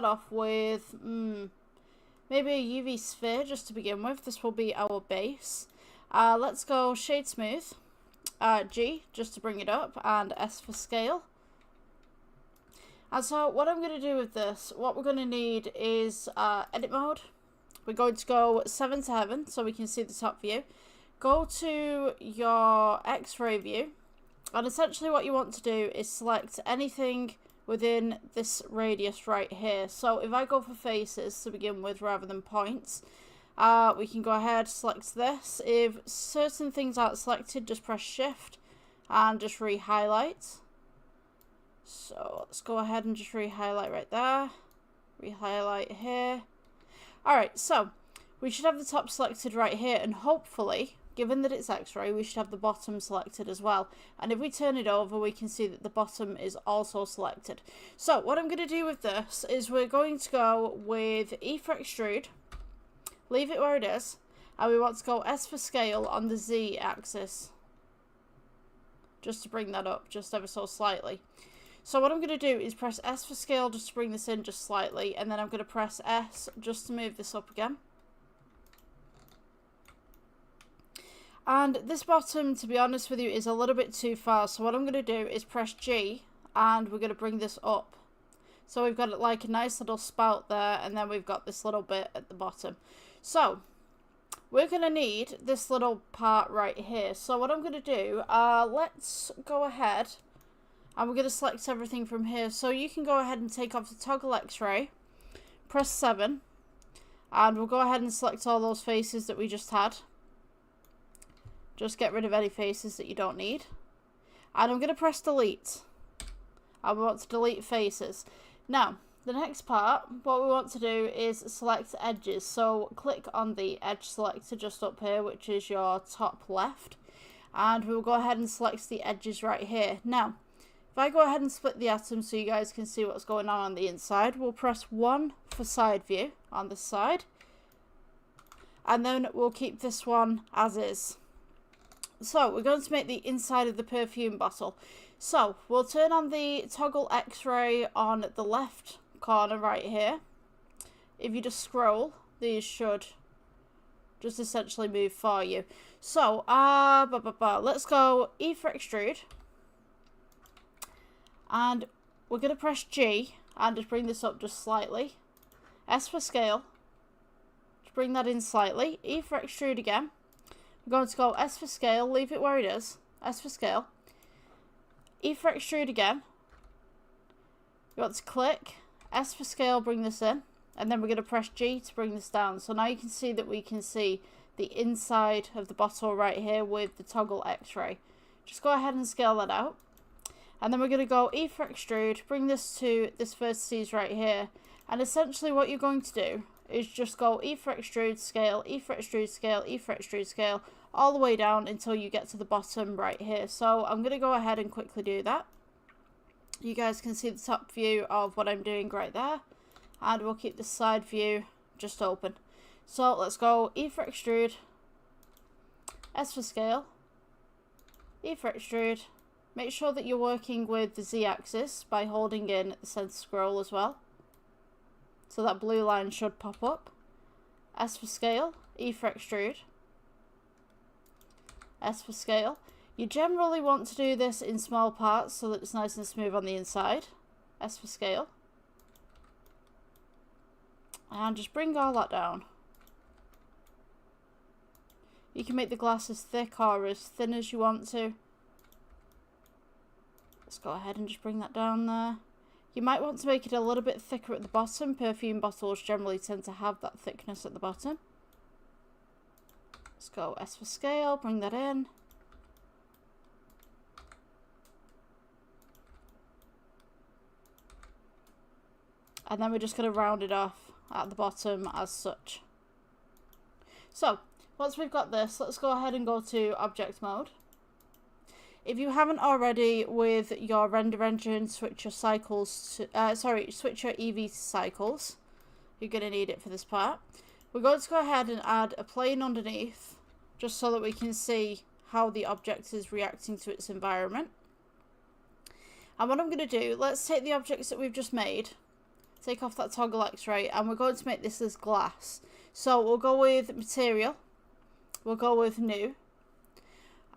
start off with maybe a UV sphere just to begin with. This will be our base. Let's go shade smooth, G just to bring it up, and S for scale. And so what I'm going to do with this, what we're going to need is edit mode. We're going to go 7 to heaven so we can see the top view. Go to your X-ray view, and essentially what you want to do is select anything within this radius right here. So if I go for faces to begin with rather than points, we can go ahead, select this. If certain things aren't selected, just press shift and just re-highlight. So let's go ahead and just re-highlight right there, re-highlight here. Alright, so we should have the top selected right here, and hopefully, given that it's X-ray, we should have the bottom selected as well. And if we turn it over, we can see that the bottom is also selected. So what I'm going to do with this is we're going to go with E for extrude, leave it where it is, and we want to go S for scale on the Z axis, just to bring that up just ever so slightly. So what I'm going to do is press S for scale just to bring this in just slightly, and then I'm going to press S just to move this up again. And this bottom, to be honest with you, is a little bit too far. So what I'm going to do is press G, and we're going to bring this up. So we've got like a nice little spout there, and then we've got this little bit at the bottom. So we're going to need this little part right here. So what I'm going to do, let's go ahead, and we're going to select everything from here. So you can go ahead and take off the toggle X-ray, press 7, and we'll go ahead and select all those faces that we just had. Just get rid of any faces that you don't need. And I'm going to press delete. And we want to delete faces. Now, the next part, what we want to do is select edges. So click on the edge selector just up here, which is your top left. And we'll go ahead and select the edges right here. Now, if I go ahead and split the atom so you guys can see what's going on the inside, we'll press 1 for side view on this side. And then we'll keep this one as is. So we're going to make the inside of the perfume bottle. So we'll turn on the toggle X-ray on the left corner right here. If you just scroll, these should just essentially move for you. So let's go E for extrude, and we're going to press G and just bring this up just slightly. S for scale, just bring that in slightly. E for extrude again. We're going to go S for scale, leave it where it is, S for scale. E for extrude again. You want to click, S for scale, bring this in, and then we're going to press G to bring this down. So now you can see that we can see the inside of the bottle right here with the toggle X-ray. Just go ahead and scale that out. And then we're going to go E for extrude, bring this to this vertices right here. And essentially what you're going to do is just go E for extrude, scale, E for extrude, scale, E for extrude, scale, all the way down until you get to the bottom right here. So I'm going to go ahead and quickly do that. You guys can see the top view of what I'm doing right there. And we'll keep the side view just open. So let's go E for extrude, S for scale, E for extrude. Make sure that you're working with the Z axis by holding in the center scroll as well. So that blue line should pop up. S for scale, E for extrude, S for scale. You generally want to do this in small parts so that it's nice and smooth on the inside. S for scale. And just bring all that down. You can make the glass as thick or as thin as you want to. Let's go ahead and just bring that down there. You might want to make it a little bit thicker at the bottom. Perfume bottles generally tend to have that thickness at the bottom. Let's go S for scale, bring that in. And then we're just going to round it off at the bottom as such. So, once we've got this, let's go ahead and go to object mode. If you haven't already, with your render engine, switch your cycles to, switch your EV to cycles. You're going to need it for this part. We're going to go ahead and add a plane underneath, just so that we can see how the object is reacting to its environment. And what I'm going to do, let's take the objects that we've just made, take off that toggle X-ray, and we're going to make this as glass. So we'll go with material, we'll go with new,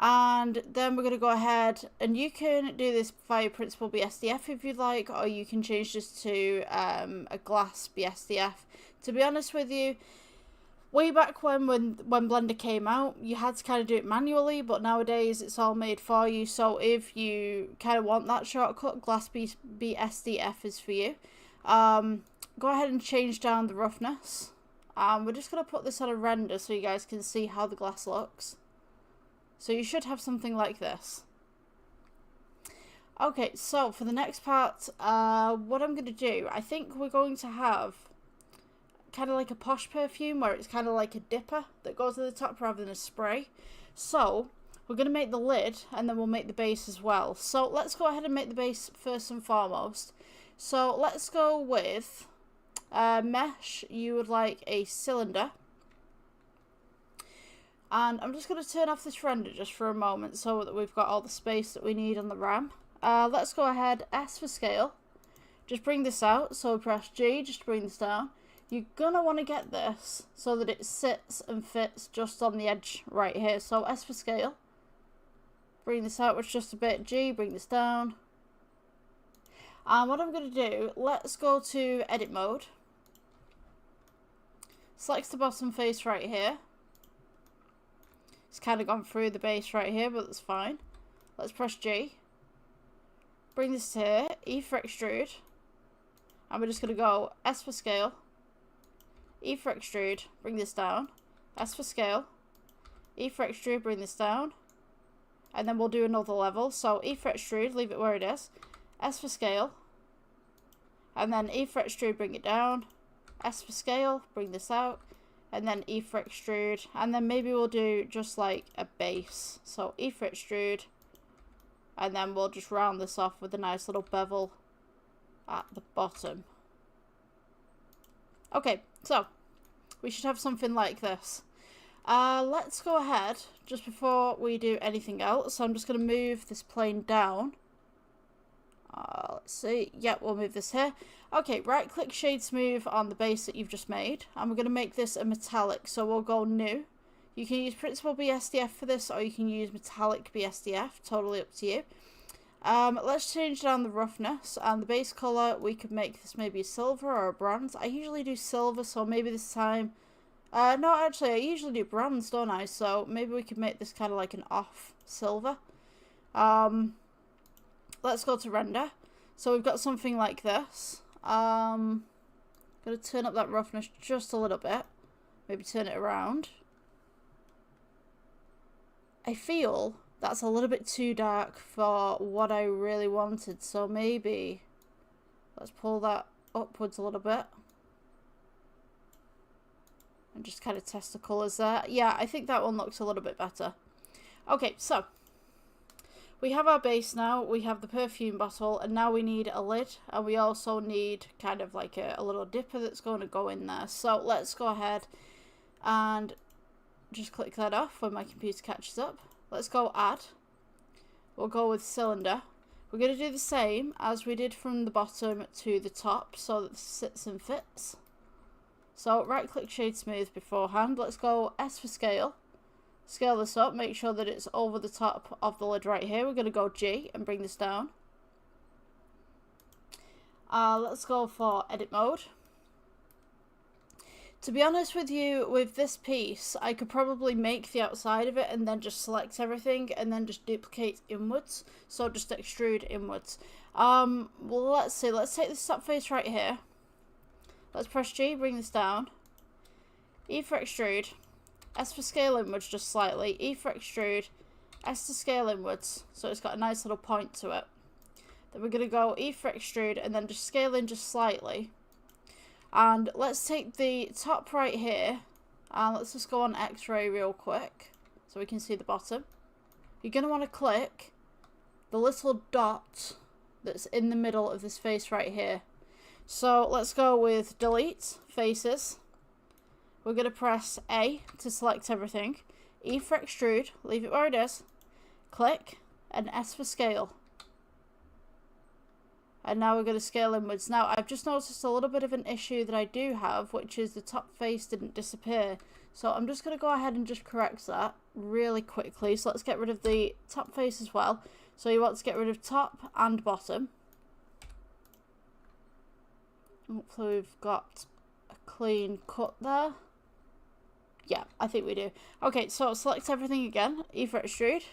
and then we're going to go ahead, and you can do this via Principled BSDF if you'd like, or you can change this to a glass BSDF. To be honest with you, way back when Blender came out, you had to kind of do it manually, but nowadays it's all made for you. So if you kind of want that shortcut, glass BSDF is for you. Go ahead and change down the roughness. We're just going to put this on a render so you guys can see how the glass looks. So you should have something like this. Okay, so for the next part, what I'm going to do, I think we're going to have kind of like a posh perfume where it's kind of like a dipper that goes to the top rather than a spray. So we're going to make the lid and then we'll make the base as well. So let's go ahead and make the base first and foremost. So let's go with mesh. You would like a cylinder. And I'm just going to turn off this render just for a moment so that we've got all the space that we need on the RAM. Let's go ahead, S for scale. Just bring this out, so press G just to bring this down. You're going to want to get this so that it sits and fits just on the edge right here. So S for scale. Bring this outwards just a bit, G, bring this down. And what I'm going to do, let's go to edit mode. Select the bottom face right here. It's kind of gone through the base right here, but that's fine. Let's press G. Bring this to here, E for extrude. And we're just going to go S for scale. E for extrude, bring this down. S for scale. E for extrude, bring this down. And then we'll do another level. So E for extrude, leave it where it is. S for scale. And then E for extrude, bring it down. S for scale, bring this out. And then E for extrude, and then maybe we'll do just like a base. So E for extrude, and then we'll just round this off with a nice little bevel at the bottom. Okay, so we should have something like this. Let's go ahead, just before we do anything else, so I'm just going to move this plane down. Let's see, yep, we'll move this here. Okay, right click shade smooth on the base that you've just made, and we're going to make this a metallic, so we'll go new. You can use Principled BSDF for this, or you can use metallic BSDF, totally up to you. Let's change down the roughness, and the base colour, we could make this maybe a silver or a bronze. I usually do silver, so maybe this time, no, actually I usually do bronze, don't I, so maybe we could make this kind of like an off silver. Let's go to render. So we've got something like this. Got to turn up that roughness just a little bit. Maybe turn it around. I feel that's a little bit too dark for what I really wanted. So maybe let's pull that upwards a little bit. And just kind of test the colours there. Yeah, I think that one looks a little bit better. Okay, so we have our base now, we have the perfume bottle, and now we need a lid, and we also need kind of like a little dipper that's going to go in there. So let's go ahead and just click that off when my computer catches up. Let's go add. We'll go with cylinder. We're going to do the same as we did from the bottom to the top so that it sits and fits. So right click shade smooth beforehand. Let's go S for scale. Scale this up, make sure that it's over the top of the lid right here. We're going to go G and bring this down. Let's go for edit mode. To be honest with you, with this piece, I could probably make the outside of it and then just select everything and then just duplicate inwards. So just extrude inwards. Well, let's see. Let's take this top face right here. Let's press G, bring this down. E for extrude. S for scale inwards just slightly. E for extrude. S to scale inwards. So it's got a nice little point to it. Then we're going to go E for extrude and then just scale in just slightly. And let's take the top right here. And let's just go on X-ray real quick. So we can see the bottom. You're going to want to click the little dot that's in the middle of this face right here. So let's go with delete faces. We're going to press A to select everything. E for extrude, leave it where it is. Click, and S for scale. And now we're going to scale inwards. Now, I've just noticed a little bit of an issue that I do have, which is the top face didn't disappear. So I'm just going to go ahead and just correct that really quickly. So let's get rid of the top face as well. So you want to get rid of top and bottom. Hopefully we've got a clean cut there. Yeah, I think we do. Okay, so select everything again. E for extrude.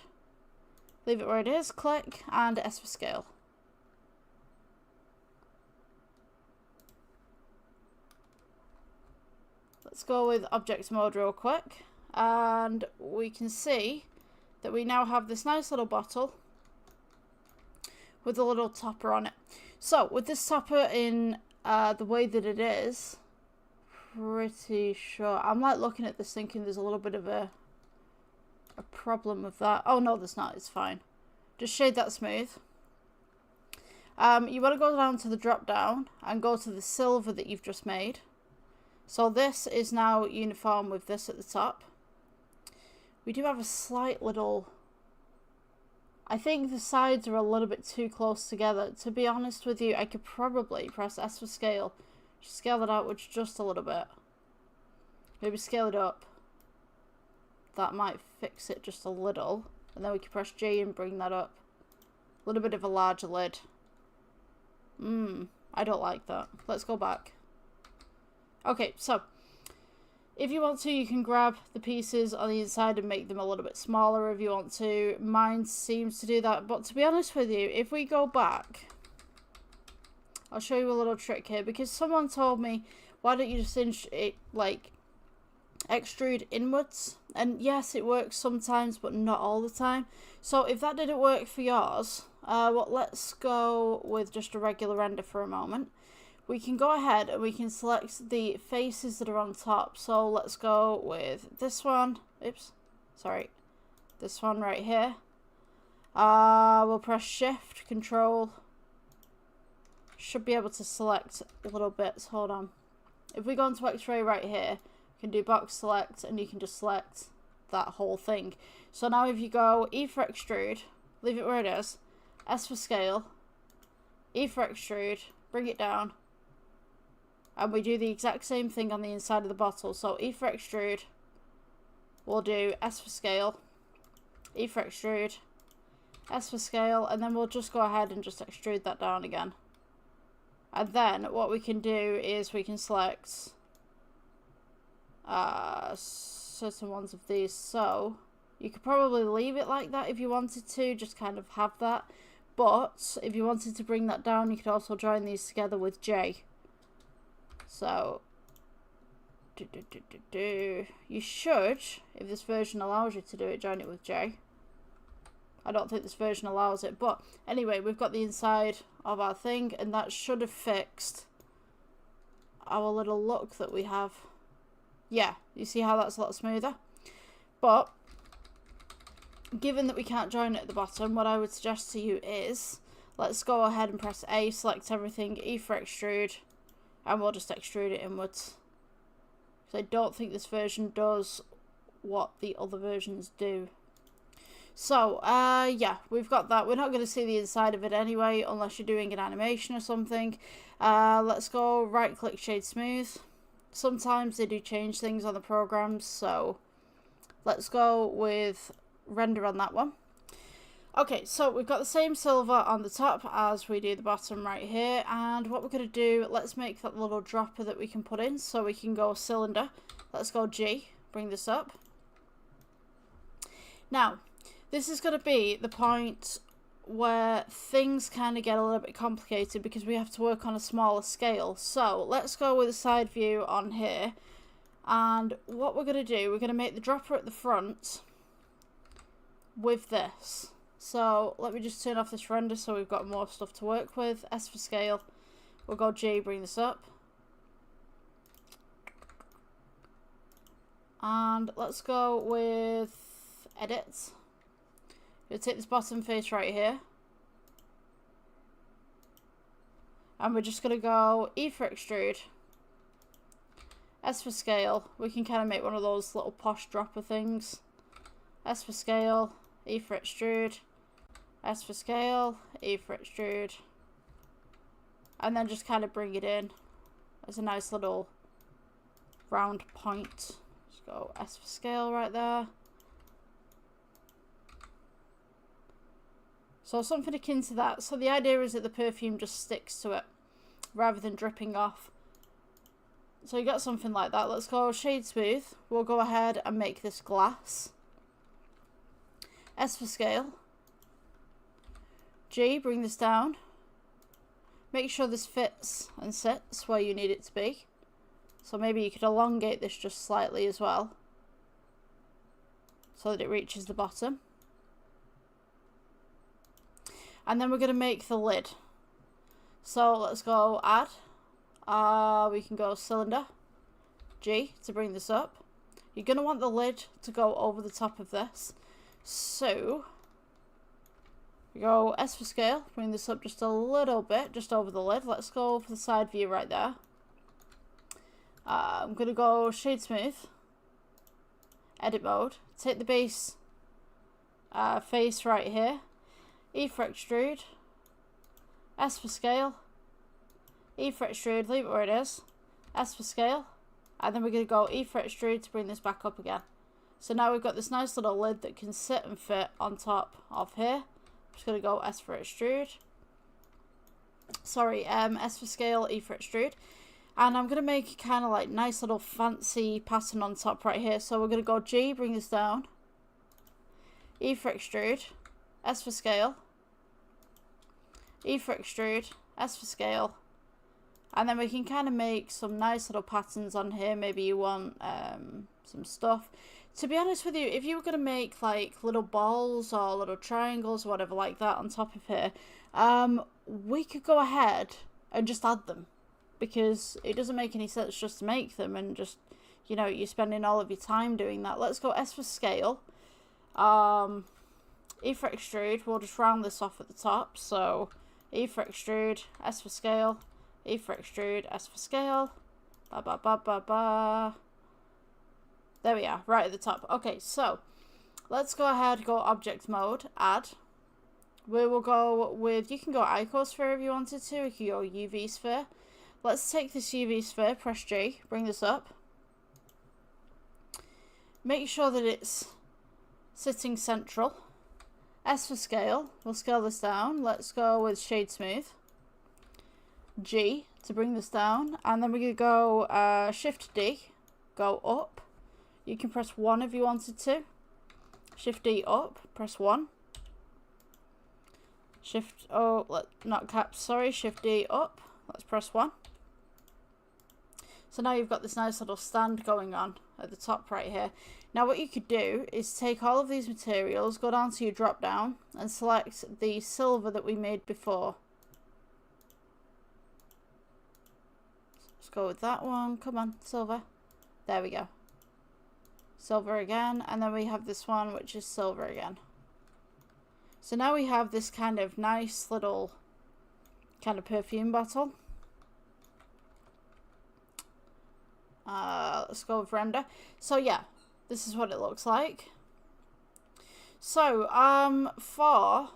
Leave it where it is. Click and S for scale. Let's go with object mode real quick. And we can see that we now have this nice little bottle with a little topper on it. So with this topper in the way that it is, pretty sure I'm like looking at this thinking there's a little bit of a problem with that. Oh no, there's not. It's fine. Just shade that smooth. You want to go down to the drop down and go to the silver that you've just made. So this is now uniform with this at the top. We do have a slight little... I think the sides are a little bit too close together. To be honest with you, I could probably press S for scale. Scale that outwards just a little bit. Maybe scale it up. That might fix it just a little. And then we can press J and bring that up. A little bit of a larger lid. I don't like that. Let's go back. Okay, so if you want to, you can grab the pieces on the inside and make them a little bit smaller if you want to. Mine seems to do that, but to be honest with you, if we go back, I'll show you a little trick here, because someone told me, why don't you just extrude inwards? And yes, it works sometimes, but not all the time. So if that didn't work for yours, well, let's go with just a regular render for a moment. We can go ahead and we can select the faces that are on top. So let's go with this one. Oops, sorry. This one right here. We'll press Shift, Control. Should be able to select little bits. Hold on. If we go into X-ray right here, you can do box select and you can just select that whole thing. So now if you go E for extrude, leave it where it is, S for scale, E for extrude, bring it down, and we do the exact same thing on the inside of the bottle. So E for extrude, we'll do S for scale, E for extrude, S for scale, and then we'll just go ahead and just extrude that down again. And then what we can do is we can select certain ones of these. So you could probably leave it like that if you wanted to, just kind of have that. But if you wanted to bring that down, you could also join these together with J. So you should, if this version allows you to do it, join it with J. I don't think this version allows it, but anyway, we've got the inside of our thing, and that should have fixed our little look that we have. Yeah, you see how that's a lot smoother? But given that we can't join it at the bottom, what I would suggest to you is, let's go ahead and press A, select everything, E for extrude, and we'll just extrude it inwards. So I don't think this version does what the other versions do. So, yeah, we've got that. We're not going to see the inside of it anyway, unless you're doing an animation or something. Let's go right-click Shade Smooth. Sometimes they do change things on the programs, so let's go with render on that one. Okay, so we've got the same silver on the top as we do the bottom right here, and what we're going to do, let's make that little dropper that we can put in, so we can go cylinder. Let's go G, bring this up. Now, this is going to be the point where things kind of get a little bit complicated because we have to work on a smaller scale. So let's go with a side view on here. And what we're going to do, we're going to make the dropper at the front with this. So let me just turn off this render so we've got more stuff to work with. S for scale. We'll go G, bring this up. And let's go with edit. We'll take this bottom face right here. And we're just going to go E for extrude. S for scale. We can kind of make one of those little posh dropper things. S for scale. E for extrude. S for scale. E for extrude. and then just kind of bring it in as a nice little round point. Just go S for scale right there. So something akin to that. So the idea is that the perfume just sticks to it rather than dripping off. So you got something like that. Let's go Shade Smooth. We'll go ahead and make this glass. S for scale. G, bring this down. Make sure this fits and sits where you need it to be. So maybe you could elongate this just slightly as well, so that it reaches the bottom. And then we're going to make the lid. So let's go add. We can go cylinder. G to bring this up. You're going to want the lid to go over the top of this. So we go S for scale. Bring this up just a little bit, just over the lid. Let's go for the side view right there. I'm going to go Shade Smooth. Edit mode. Take the base face right here. E for extrude. S for scale. E for extrude, leave it where it is. S for scale. And then we're going to go E for extrude to bring this back up again. So now we've got this nice little lid that can sit and fit on top of here. I'm just going to go S for extrude. Sorry, S for scale, E for extrude. And I'm going to make a kind of like nice little fancy pattern on top right here. So we're going to go G, bring this down. E for extrude. S for scale. E for extrude. S for scale. And then we can kind of make some nice little patterns on here. Maybe you want some stuff. To be honest with you, if you were going to make like little balls or little triangles or whatever like that on top of here, we could go ahead and just add them. Because it doesn't make any sense just to make them and just, you know, you're spending all of your time doing that. Let's go S for scale. E for extrude. We'll just round this off at the top. So E for extrude, S for scale. E for extrude, S for scale. Ba ba ba ba ba. There we are, right at the top. Okay, so let's go ahead, go object mode, add. We will go with, you can go icosphere if you wanted to. You can go UV sphere. Let's take this UV sphere, press G, bring this up. Make sure that it's sitting central. S for scale, we'll scale this down. Let's go with Shade Smooth. G to bring this down. And then we're going to go Shift D, go up. You can press 1 if you wanted to. Shift D up, press 1. Shift, not caps, sorry, Shift D up. Let's press 1. So now you've got this nice little stand going on at the top right here. Now what you could do is take all of these materials, go down to your drop down and select the silver that we made before. Let's go with that one. Come on, silver. There we go. Silver again, and then we have this one which is silver again. So now we have this kind of nice little kind of perfume bottle. Let's go with render. So yeah, this is what it looks like. So for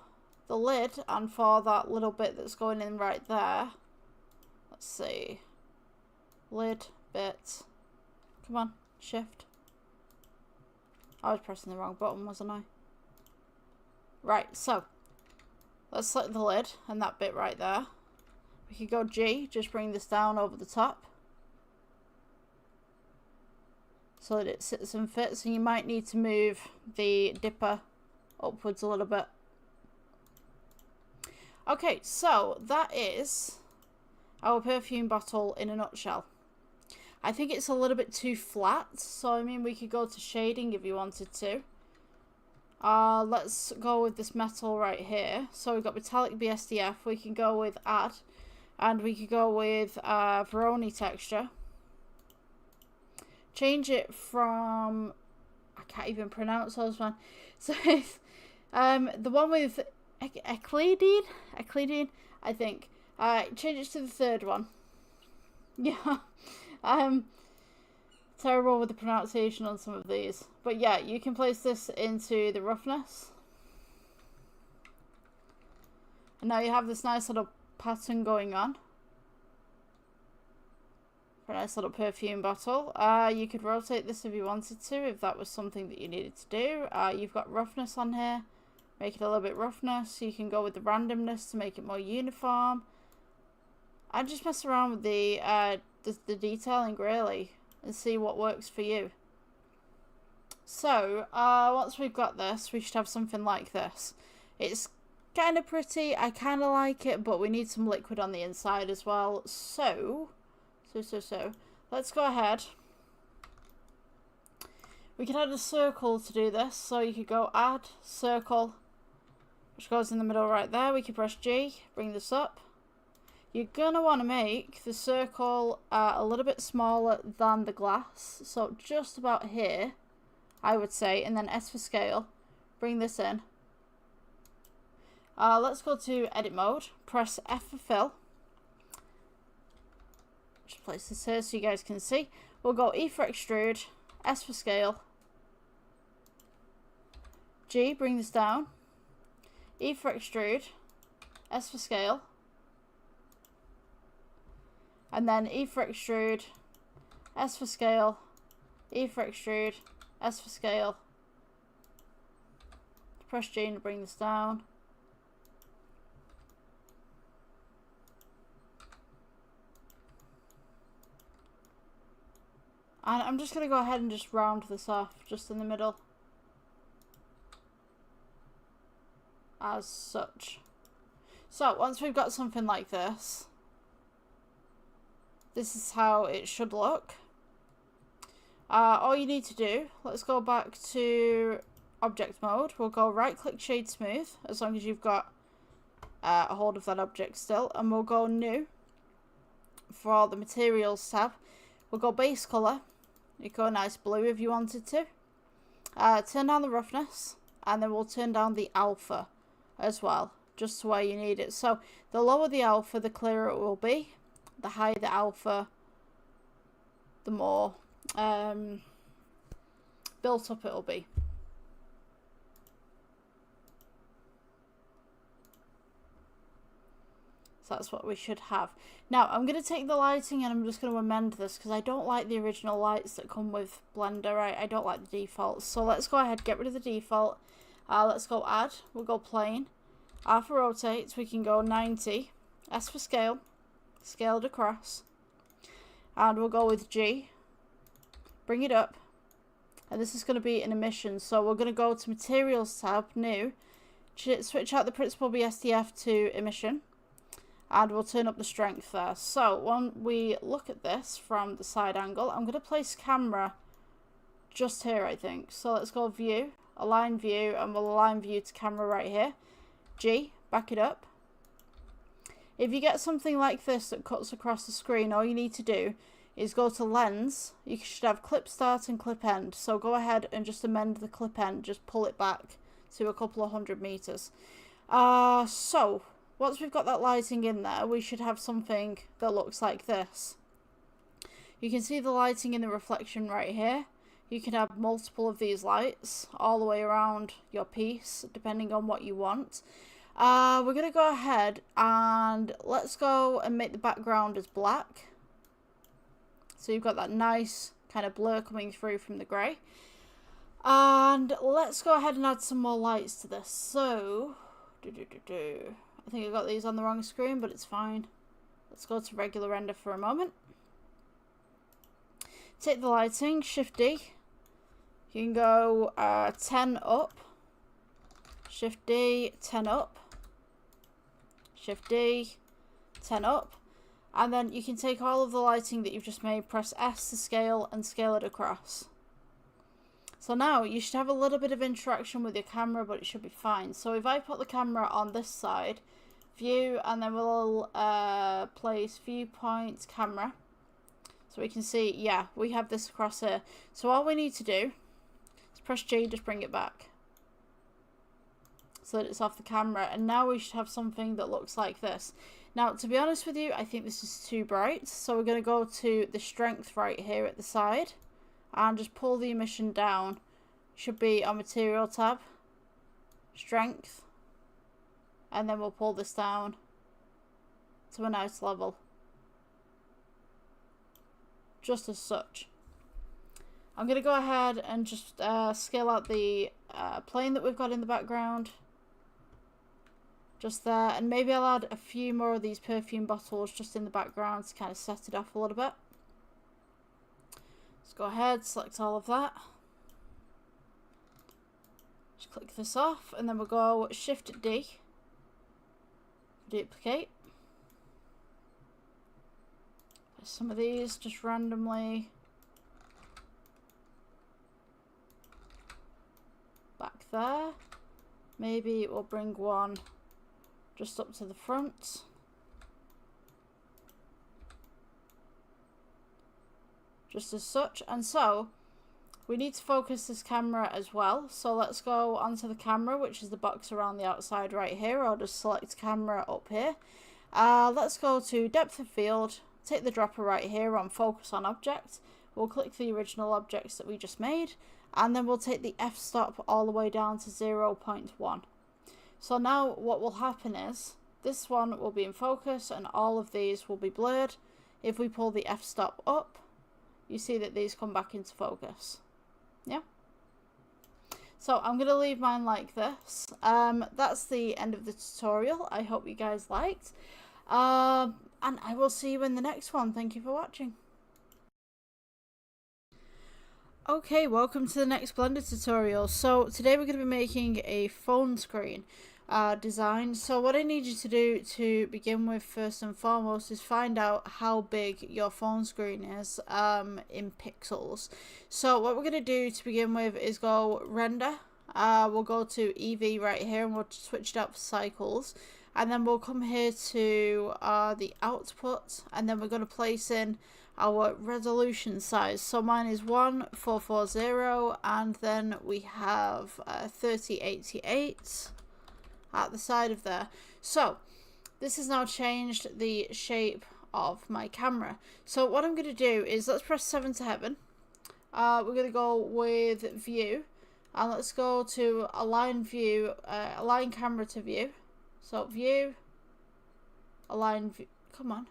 the lid and for that little bit that's going in right there, let's see, lid bit, come on, shift. I was pressing the wrong button, wasn't I? Right, so let's select the lid and that bit right there. We could go G, just bring this down over the top so that it sits and fits, and you might need to move the dipper upwards a little bit. Okay, so that is our perfume bottle in a nutshell. I think it's a little bit too flat, so I mean we could go to shading if you wanted to. Let's go with this metal right here. So we've got metallic BSDF, we can go with add, and we could go with Veroni texture. Change it from, I can't even pronounce those, man. So it's the one with Eclidine, I think. Change it to the third one. Yeah. Terrible with the pronunciation on some of these. But yeah, you can place this into the roughness. And now you have this nice little pattern going on. for a nice little perfume bottle. You could rotate this if you wanted to, if that was something that you needed to do. You've got roughness on here. Make it a little bit roughness. You can go with the randomness to make it more uniform. And just mess around with the detailing, really, and see what works for you. So, once we've got this, we should have something like this. It's kind of pretty. I kind of like it, but we need some liquid on the inside as well. So, let's go ahead. We can add a circle to do this. So you could go add circle, which goes in the middle right there. We can press G, bring this up. You're going to want to make the circle a little bit smaller than the glass. So just about here, I would say. And then S for scale. Bring this in. Let's go to edit mode. Press F for fill. Just place this here so you guys can see. We'll go E for extrude. S for scale. G, bring this down. E for extrude. S for scale. And then E for extrude. S for scale. E for extrude. S for scale. Press G to bring this down. And I'm just going to go ahead and just round this off just in the middle. As such. So once we've got something like this, this is how it should look. All you need to do, let's go back to object mode. We'll go right click shade smooth, as long as you've got a hold of that object still. And we'll go new for the materials tab. We'll go base color. You go nice blue if you wanted to. Turn down the roughness, and then we'll turn down the alpha as well, just to where you need it. So the lower the alpha, the clearer it will be. The higher the alpha, the more built up it will be. So that's what we should have. Now I'm going to take the lighting and I'm just going to amend this because I don't like the original lights that come with Blender. I don't like the defaults. So let's go ahead, get rid of the default. Let's go add. We'll go plane. R for rotate. We can go 90. S for scale. Scaled across. And we'll go with G. Bring it up. And this is going to be an emission. So we're going to go to materials tab, new. Switch out the principal BSDF to emission. And we'll turn up the strength there. So when we look at this from the side angle, I'm going to place camera just here, I think. So let's go view, align view, and we'll align view to camera right here. G, back it up. If you get something like this that cuts across the screen, all you need to do is go to lens. You should have clip start and clip end. So go ahead and just amend the clip end. Just pull it back to a couple of 100 meters. So once we've got that lighting in there, we should have something that looks like this. You can see the lighting in the reflection right here. You can have multiple of these lights all the way around your piece, depending on what you want. We're going to go ahead and let's go and make the background as black. So you've got that nice kind of blur coming through from the grey. And let's go ahead and add some more lights to this. So, I think I got these on the wrong screen, but it's fine. Let's go to regular render for a moment. Take the lighting, Shift D. You can go 10 up. Shift D, 10 up. Shift D, 10 up. And then you can take all of the lighting that you've just made, press S to scale, and scale it across. So now you should have a little bit of interaction with your camera, but it should be fine. So if I put the camera on this side, view, and then we'll place viewpoint camera. So we can see, yeah, we have this across here. So all we need to do is press G, just bring it back. So that it's off the camera. And now we should have something that looks like this. Now, to be honest with you, I think this is too bright. So we're going to go to the strength right here at the side. And just pull the emission down. Should be on material tab. Strength. And then we'll pull this down to a nice level. just as such. I'm going to go ahead and just scale out the plane that we've got in the background. Just there, and maybe I'll add a few more of these perfume bottles just in the background to kind of set it off a little bit. Let's go ahead, select all of that. Just click this off, and then we'll go Shift D, duplicate. Some of these just randomly back there. Maybe we'll bring one just up to the front. Just as such. And so we need to focus this camera as well. So let's go onto the camera, which is the box around the outside right here. I'll just select camera up here. Let's go to depth of field. Take the dropper right here on focus on object. We'll click the original objects that we just made. And then we'll take the f-stop all the way down to 0.1. So now what will happen is this one will be in focus and all of these will be blurred. If we pull the f-stop up, you see that these come back into focus. Yeah. So I'm going to leave mine like this. That's the end of the tutorial. I hope you guys liked. And I will see you in the next one. Thank you for watching. Okay, welcome to the next Blender tutorial. So today we're going to be making a phone screen design. So what I need you to do to begin with first and foremost is find out how big your phone screen is in pixels. So what we're going to do to begin with is go render. We'll go to EV right here and we'll switch it up for cycles. And then we'll come here to the output, and then we're going to place in our resolution size. So mine is 1440, and then we have 3088 at the side of there. So this has now changed the shape of my camera. So what I'm going to do is let's press 7 to heaven. We're going to go with view, and let's go to align view, align camera to view. So view, align view, come on,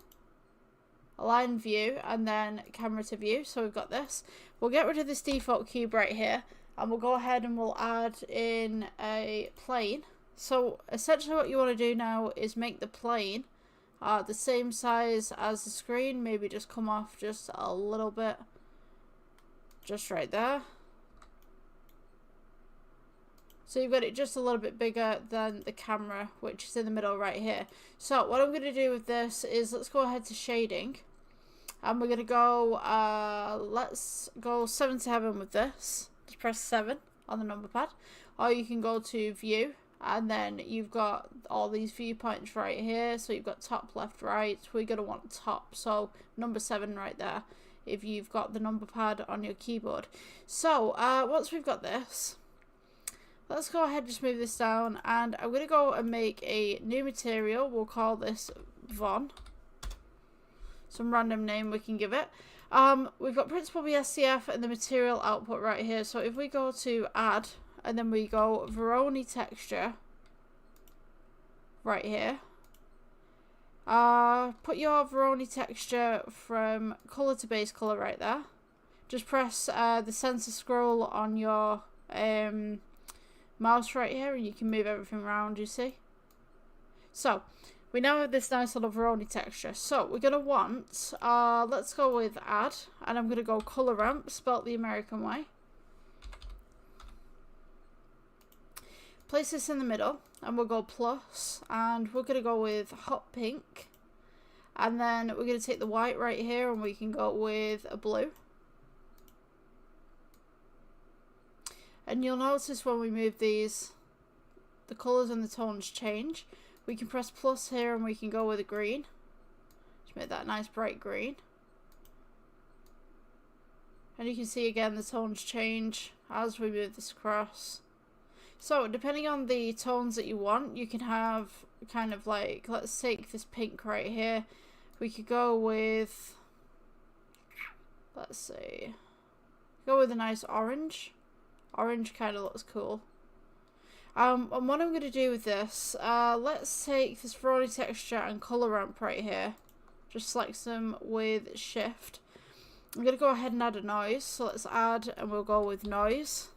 align view, and then camera to view. So we've got this. We'll get rid of this default cube right here, and we'll go ahead and we'll add in a plane. So essentially what you want to do now is make the plane the same size as the screen. Maybe just come off just a little bit, just right there. So you've got it just a little bit bigger than the camera, which is in the middle right here. So what I'm going to do with this is let's go ahead to shading. And we're going to go, let's go 7 to heaven with this. Just press 7 on the number pad. Or you can go to view. And then you've got all these viewpoints right here. So you've got top, left, right. We're going to want top. So number 7 right there, if you've got the number pad on your keyboard. So once we've got this, let's go ahead and just move this down, and I'm going to go and make a new material. We'll call this Von. Some random name we can give it. We've got Principled BSDF and the material output right here. So if we go to add, and then we go Voronoi texture right here. Put your Voronoi texture from color to base color right there. Just press the center scroll on your mouse right here, and you can move everything around, you see. So we now have this nice little Voronoi texture. So we're going to want, let's go with add, and I'm going to go color ramp, spelt the American way. Place this in the middle, and we'll go plus, and we're going to go with hot pink, and then we're going to take the white right here, and we can go with a blue. And you'll notice when we move these, the colours and the tones change. We can press plus here and we can go with a green. Just make that nice bright green. And you can see again the tones change as we move this across. So depending on the tones that you want, you can have kind of like, let's take this pink right here. We could go with, let's see, go with a nice orange. Orange kind of looks cool. And what I'm going to do with this, let's take this Voronoi texture and color ramp right here. Just select them with shift. I'm going to go ahead and add a noise. So let's add, and we'll go with noise.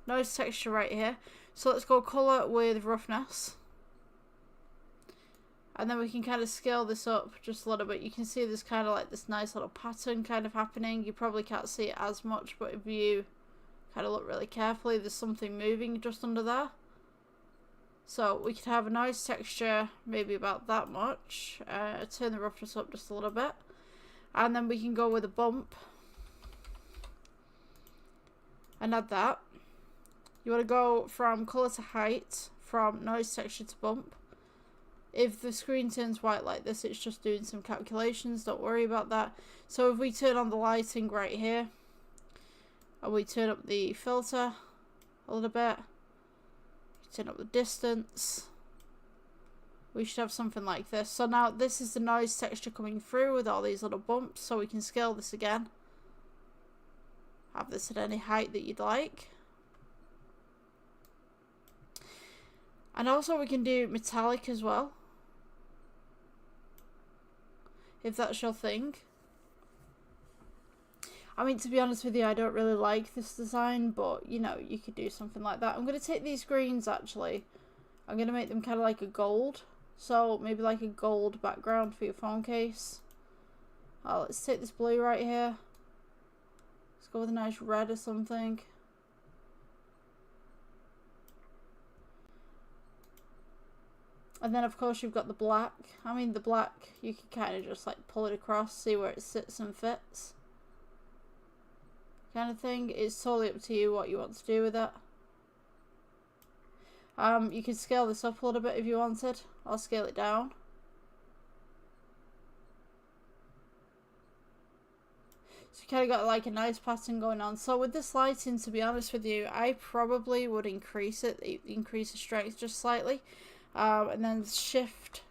Noise texture right here. So let's go colour with roughness. And then we can kind of scale this up just a little bit. You can see there's kind of like this nice little pattern kind of happening. You probably can't see it as much, but if you kind of look really carefully, there's something moving just under there. So we could have a noise texture, maybe about that much. Turn the roughness up just a little bit. And then we can go with a bump. And add that. You want to go from colour to height, from noise texture to bump. If the screen turns white like this, it's just doing some calculations, don't worry about that. So if we turn on the lighting right here, and we turn up the filter a little bit, turn up the distance, we should have something like this. So now this is the noise texture coming through with all these little bumps, so we can scale this again. Have this at any height that you'd like. And also we can do metallic as well, if that's your thing. I mean, to be honest with you, I don't really like this design, but you know, you could do something like that. I'm going to take these greens actually. I'm going to make them kind of like a gold. So maybe like a gold background for your phone case. Let's take this blue right here. Let's go with a nice red or something. And then of course you've got the black. I mean, the black, you can kind of just like pull it across, see where it sits and fits. Kind of thing. It's totally up to you what you want to do with it. You can scale this up a little bit if you wanted. I'll scale it down. So you kind of got like a nice pattern going on. So with this lighting, to be honest with you, I probably would increase it, increase the strength just slightly. And then shift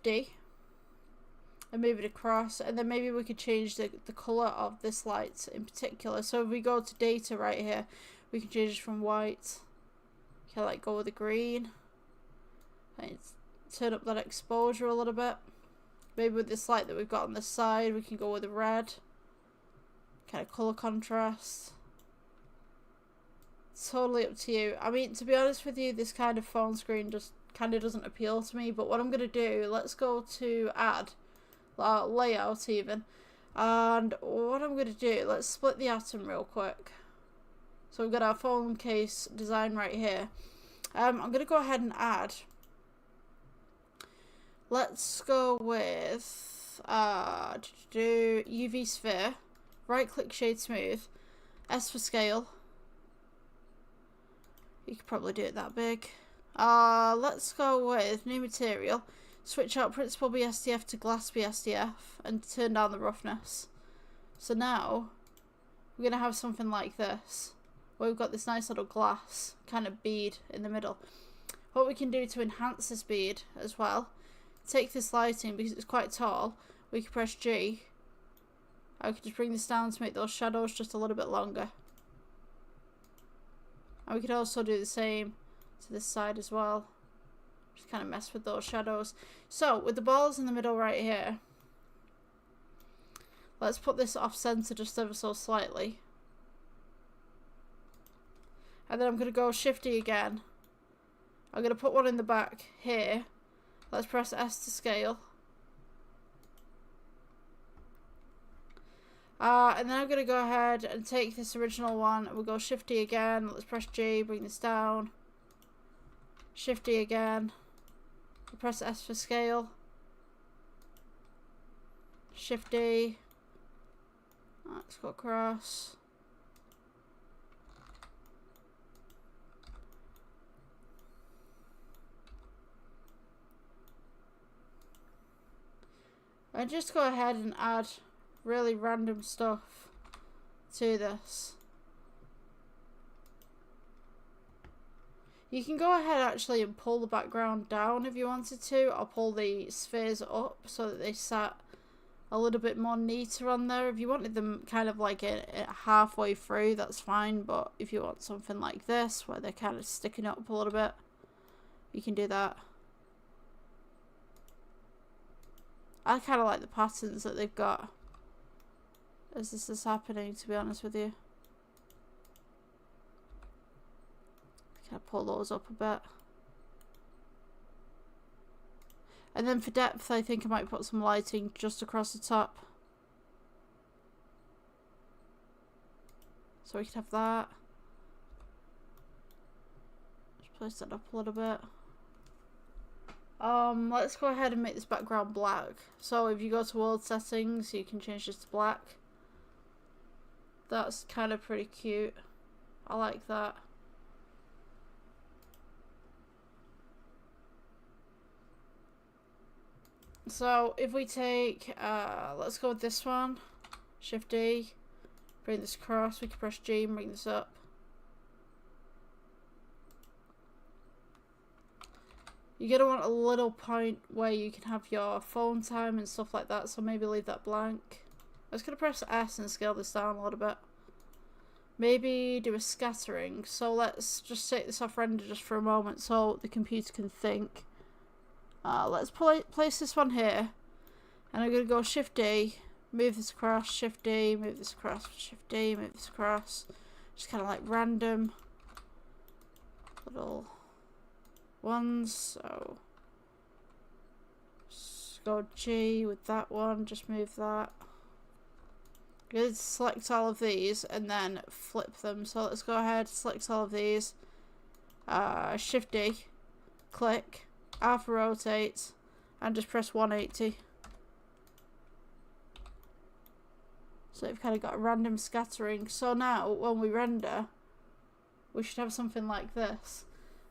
D and move it across, and then maybe we could change the colour of this light in particular. So if we go to data right here, we can change it from white, kind of like go with the green, and turn up that exposure a little bit. Maybe with this light that we've got on the side, we can go with the red, kind of colour contrast. Totally up to you. I mean, to be honest with you, this kind of phone screen just kind of doesn't appeal to me, but what I'm going to do, let's go to add, layout even, and what I'm going to do, let's split the atom real quick. So we've got our phone case design right here. I'm going to go ahead and add, let's go with UV sphere, right click shade smooth, S for scale. You could probably do it that big. Let's go with new material. Switch out Principal BSDF to Glass BSDF and turn down the roughness. So now we're going to have something like this, where we've got this nice little glass kind of bead in the middle. What we can do to enhance this bead as well, take this lighting, because it's quite tall, we can press G. I could just bring this down to make those shadows just a little bit longer. And we could also do the same to this side as well. Just kind of mess with those shadows. So, with the balls in the middle right here, let's put this off center just ever so slightly. And then I'm going to go Shift-D again. I'm going to put one in the back here. Let's press S to scale. And then I'm going to go ahead and take this original one. We'll go Shift-D again. Let's press G, bring this down. Shift-D again. We'll press S for scale. Shift-D. Let's go across. And just go ahead and add really random stuff to this. You can go ahead actually and pull the background down if you wanted to, or pull the spheres up so that they sat a little bit more neater on there. If you wanted them kind of like halfway through, that's fine, but if you want something like this where they're kind of sticking up a little bit, you can do that. I kind of like the patterns that they've got as this is happening, to be honest with you. Can I pull those up a bit? And then for depth, I think I might put some lighting just across the top. So we can have that. Just place that up a little bit. Let's go ahead and make this background black. So if you go to world settings, you can change this to black. That's kind of pretty cute. I like that. So if we take, let's go with this one. Shift D. Bring this across. We can press G and bring this up. You're going to want a little point where you can have your phone time and stuff like that, so maybe leave that blank. I'm just going to press S and scale this down a little bit. Maybe do a scattering. So let's just take this off render just for a moment so the computer can think. Let's place this one here. And I'm going to go Shift D, move this across, Shift D, move this across, Shift D, move this across. Just kind of like random little ones. So just go G with that one, just move that. I'm going to select all of these and then flip them. So let's go ahead, select all of these. Shift D, click, R for rotate, and just press 180. So we've kind of got a random scattering. So now when we render, we should have something like this.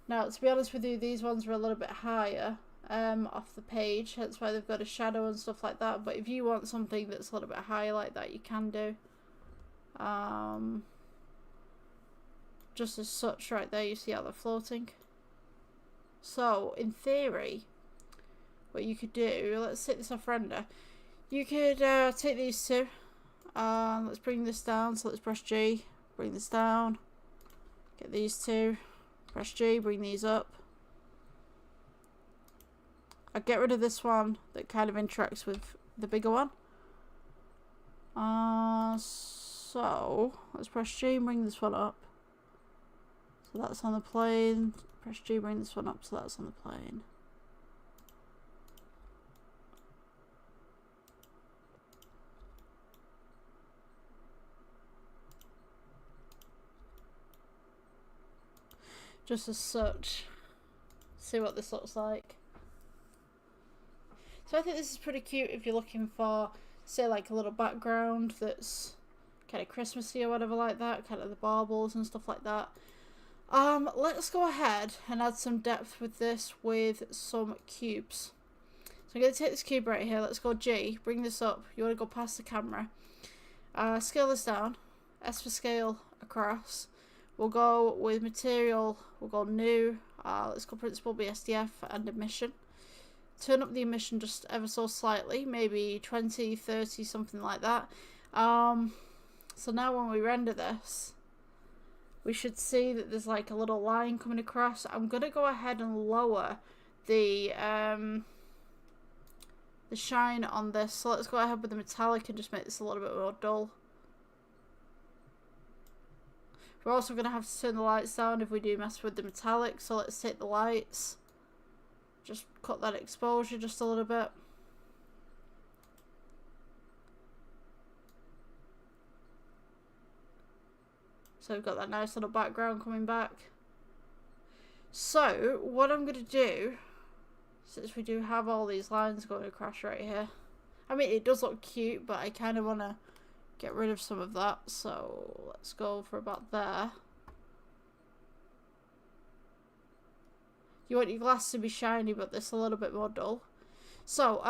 Now, to be honest with you, these ones are a little bit higher off the page. That's why they've got a shadow and stuff like that. But if you want something that's a little bit higher like that, you can do. Just as such right there, you see how they're floating. So, in theory, what you could do, let's take this off render. You could take these two. Let's bring this down. So let's press G, bring this down. Get these two. Press G, bring these up. I'll get rid of this one that kind of interacts with the bigger one. So let's press G and bring this one up. So that's on the plane. Press G, bring this one up, so that's on the plane. Just as such. See what this looks like. So I think this is pretty cute if you're looking for, say, like a little background that's kind of Christmassy or whatever like that, kind of the baubles and stuff like that. Let's go ahead and add some depth with this with some cubes. So I'm going to take this cube right here. Let's go G, bring this up. You want to go past the camera. Scale this down. S for scale across. We'll go with material. We'll go new. Let's go principal BSDF and emission. Turn up the emission just ever so slightly, maybe 20, 30, something like that. So now when we render this, we should see that there's like a little line coming across. I'm going to go ahead and lower the shine on this. So let's go ahead with the metallic and just make this a little bit more dull. We're also going to have to turn the lights down if we do mess with the metallic. So let's take the lights. Just cut that exposure just a little bit. So we've got that nice little background coming back. So what I'm going to do, since we do have all these lines going across right here. I mean, it does look cute, but I kind of want to get rid of some of that. So let's go for about there. You want your glass to be shiny, but this a little bit more dull. So,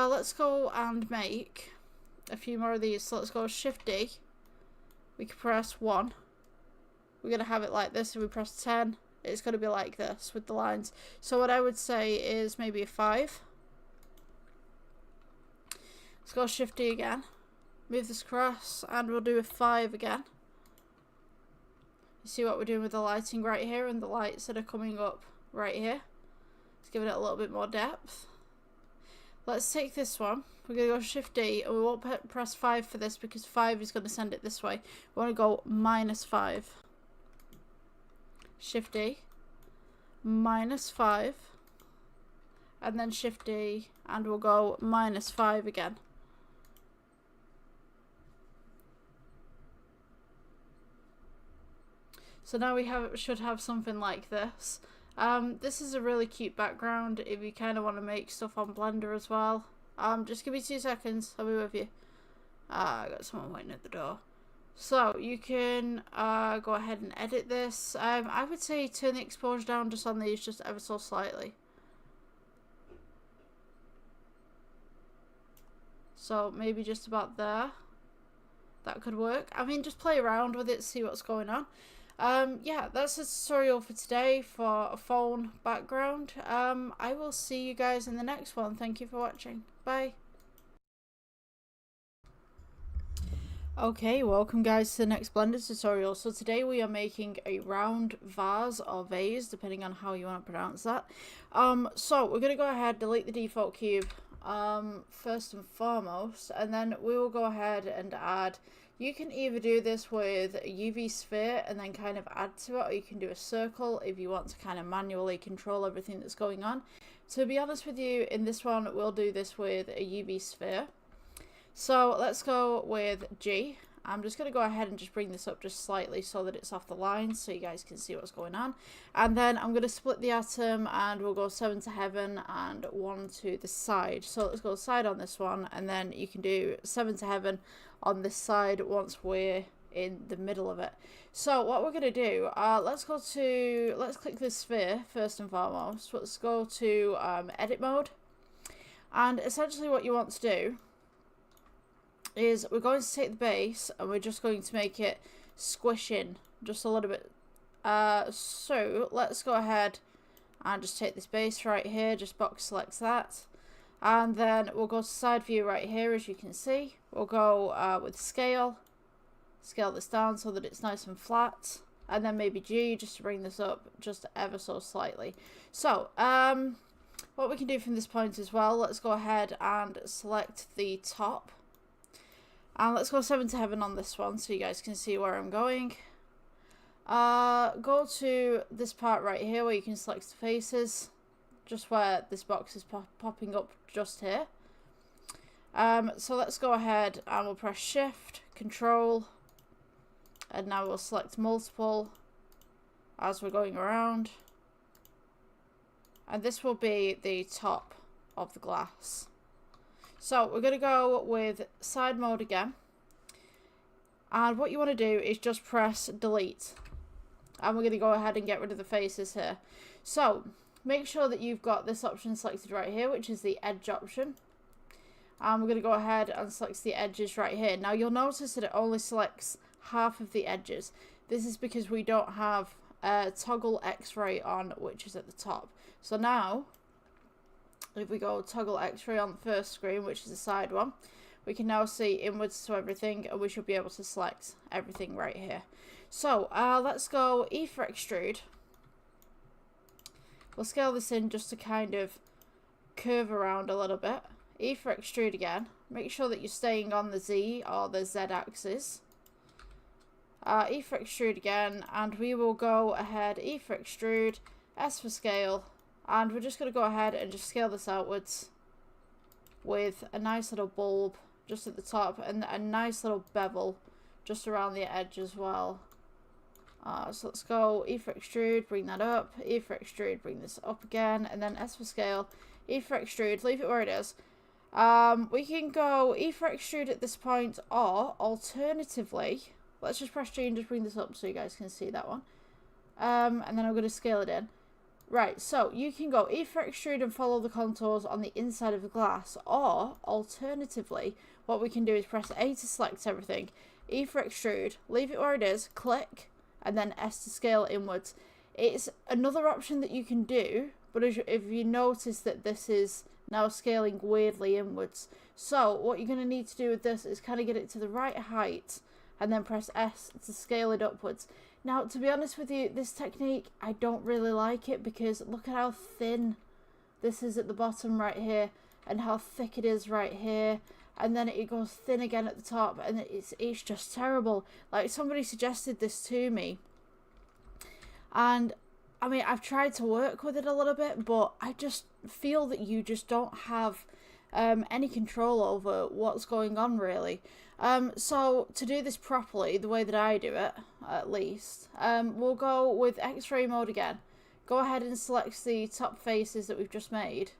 let's go and make a few more of these. So let's go Shift D. We can press 1. We're going to have it like this. If we press 10, it's going to be like this with the lines. So what I would say is maybe a 5. Let's go Shift D again. Move this across, and we'll do a 5 again. You see what we're doing with the lighting right here, and the lights that are coming up right here. Let's give it a little bit more depth. let's take this one. We're going to go Shift D, and we won't press 5 for this because 5 is going to send it this way. We want to go -5. Shift D, -5, and then Shift D, and we'll go -5 again. So now we should have something like this. This is a really cute background if you kind of want to make stuff on Blender as well. Just give me 2 seconds, I'll be with you. I got someone waiting at the door. So you can go ahead and edit this. I would say turn the exposure down just on these, just ever so slightly. So maybe just about there. That could work. I mean, just play around with it, see what's going on. Yeah, that's the tutorial for today for a phone background. I will see you guys in the next one. Thank you for watching. Bye. Okay, welcome guys to the next Blender tutorial. So today we are making a round vase or vase, depending on how you want to pronounce that. So we're going to go ahead, delete the default cube first and foremost, and then we will go ahead and add. You can either do this with a UV sphere and then kind of add to it, or you can do a circle if you want to kind of manually control everything that's going on. To be honest with you, in this one we'll do this with a UV sphere. So let's go with G. I'm just going to go ahead and just bring this up just slightly so that it's off the line so you guys can see what's going on. And then I'm going to split the atom and we'll go 7 to heaven and 1 to the side. So let's go side on this one, and then you can do 7 to heaven on this side once we're in the middle of it. So what we're going to do, let's click this sphere first and foremost. Let's go to edit mode. And essentially what you want to do is we're going to take the base and we're just going to make it squish in just a little bit. So let's go ahead and just take this base right here, just box select that, and then we'll go to side view right here. As you can see, we'll go with scale this down so that it's nice and flat, and then maybe G just to bring this up just ever so slightly. So what we can do from this point as well, let's go ahead and select the top. And let's go 7 to heaven on this one so you guys can see where I'm going. Go to this part right here where you can select the faces, just where this box is popping up just here. So let's go ahead and we'll press Shift, Control, and now we'll select multiple as we're going around. And this will be the top of the glass. So we're going to go with side mode again, and what you want to do is just press delete, and we're going to go ahead and get rid of the faces here. So make sure that you've got this option selected right here, which is the edge option, and we're going to go ahead and select the edges right here. Now you'll notice that it only selects half of the edges. This is because we don't have toggle X-ray on, which is at the top. So now if we go toggle X-ray on the first screen, which is the side one, we can now see inwards to everything, and we should be able to select everything right here. So let's go E for extrude. We'll scale this in just to kind of curve around a little bit. E for extrude again. Make sure that you're staying on the Z or the Z axis. E for extrude again, and we will go ahead, E for extrude, S for scale. And we're just going to go ahead and just scale this outwards with a nice little bulb just at the top and a nice little bevel just around the edge as well. So let's go E for extrude, bring that up, E for extrude, bring this up again, and then S for scale, E for extrude, leave it where it is. We can go E for extrude at this point, or alternatively, let's just press G and just bring this up so you guys can see that one. And then I'm going to scale it in. Right, so you can go E for extrude and follow the contours on the inside of the glass, or alternatively, what we can do is press A to select everything, E for extrude, leave it where it is, click, and then S to scale inwards. It's another option that you can do, but if you notice that this is now scaling weirdly inwards. So what you're going to need to do with this is kind of get it to the right height, and then press S to scale it upwards. Now, to be honest with you, this technique, I don't really like it because look at how thin this is at the bottom right here. and how thick it is right here, and then it goes thin again at the top, and it's just terrible. Like, somebody suggested this to me, and I mean, I've tried to work with it a little bit, but I just feel that you just don't have any control over what's going on, really. So to do this properly, the way that I do it, at least, we'll go with X-ray mode again. Go ahead and select the top faces that we've just made,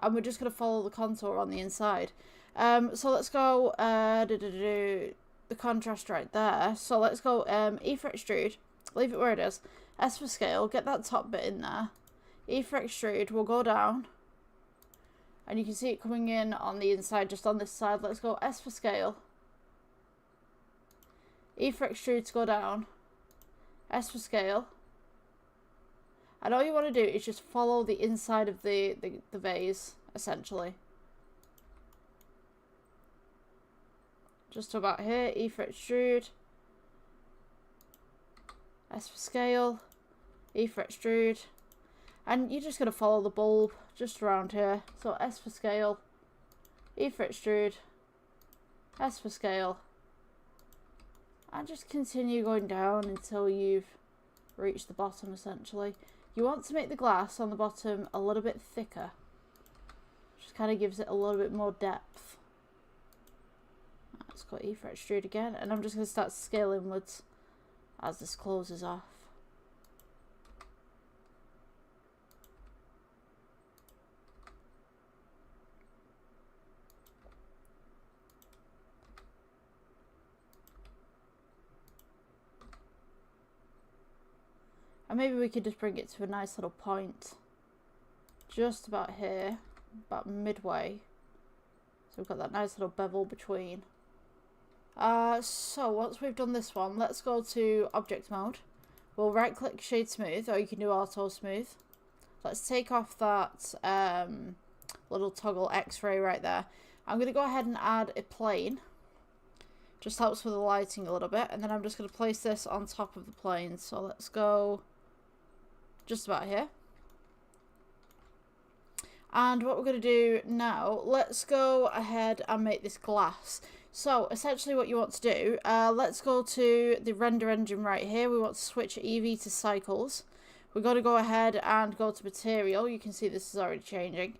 and we're just going to follow the contour on the inside. So let's go the contrast right there. So let's go E for extrude, leave it where it is. S for scale, get that top bit in there. E for extrude, we'll go down. And you can see it coming in on the inside, just on this side. Let's go S for scale. E for extrude to go down. S for scale. And all you want to do is just follow the inside of the vase, essentially. Just to about here. E for extrude. S for scale, E for extrude, and you're just going to follow the bulb just around here. So S for scale, E for extrude, S for scale, and just continue going down until you've reached the bottom, essentially. You want to make the glass on the bottom a little bit thicker, just kind of gives it a little bit more depth. Let's go E for extrude again, and I'm just going to start to scale inwards as this closes off. And maybe we could just bring it to a nice little point just about here, about midway. So we've got that nice little bevel between. So once we've done this one, let's go to object mode. We'll right click shade smooth, or you can do auto smooth. Let's take off that little toggle X-ray right there. I'm going to go ahead and add a plane. Just helps with the lighting a little bit. And then I'm just going to place this on top of the plane. So let's go just about here. And what we're going to do now, let's go ahead and make this glass. So essentially what you want to do, let's go to the render engine right here. We want to switch Eevee to cycles. We're going to go ahead and go to material. You can see this is already changing.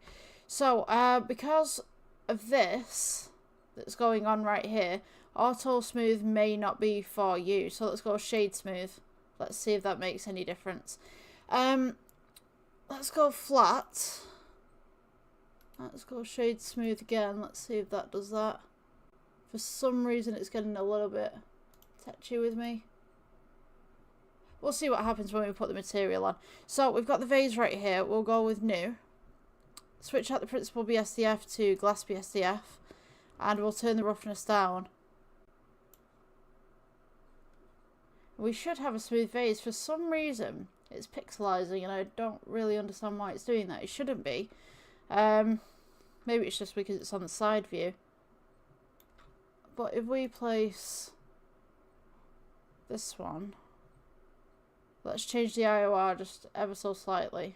So because of this that's going on right here, auto smooth may not be for you. So let's go shade smooth. Let's see if that makes any difference. Let's go flat. Let's go shade smooth again. Let's see if that does that. For some reason it's getting a little bit touchy with me. We'll see what happens when we put the material on. So we've got the vase right here. We'll go with new. Switch out the principal BSDF to glass BSDF. And we'll turn the roughness down. We should have a smooth vase. For some reason it's pixelizing and I don't really understand why it's doing that. It shouldn't be. Maybe it's just because it's on the side view. But if we place this one, let's change the IOR just ever so slightly.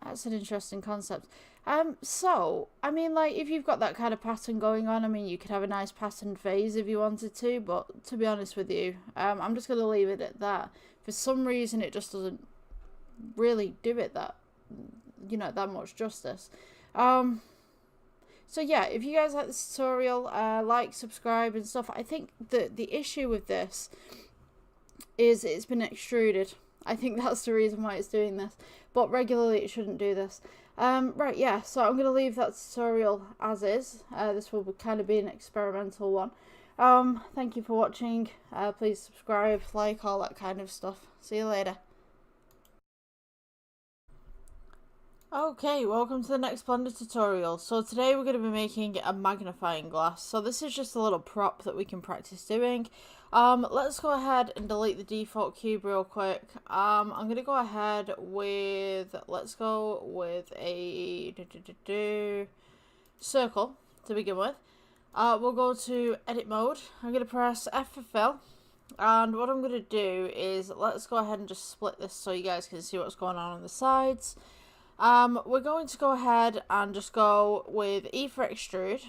That's an interesting concept. So, I mean, like, if you've got that kind of pattern going on, I mean, you could have a nice patterned vase if you wanted to, but to be honest with you, I'm just going to leave it at that. For some reason, it just doesn't really do it that, you know, that much justice. So yeah, if you guys like this tutorial, like, subscribe and stuff. I think the issue with this is it's been extruded. I think that's the reason why it's doing this. But regularly it shouldn't do this. Right, yeah, so I'm going to leave that tutorial as is. This will kind of be an experimental one. Thank you for watching. Please subscribe, like, all that kind of stuff. See you later. Okay, welcome to the next Blender tutorial. So today we're going to be making a magnifying glass. So this is just a little prop that we can practice doing. Let's go ahead and delete the default cube real quick. I'm going to go ahead with, let's go with a circle to begin with. We'll go to edit mode. I'm going to press F for fill. And what I'm going to do is, let's go ahead and just split this so you guys can see what's going on the sides. We're going to go ahead and just go with E for extrude.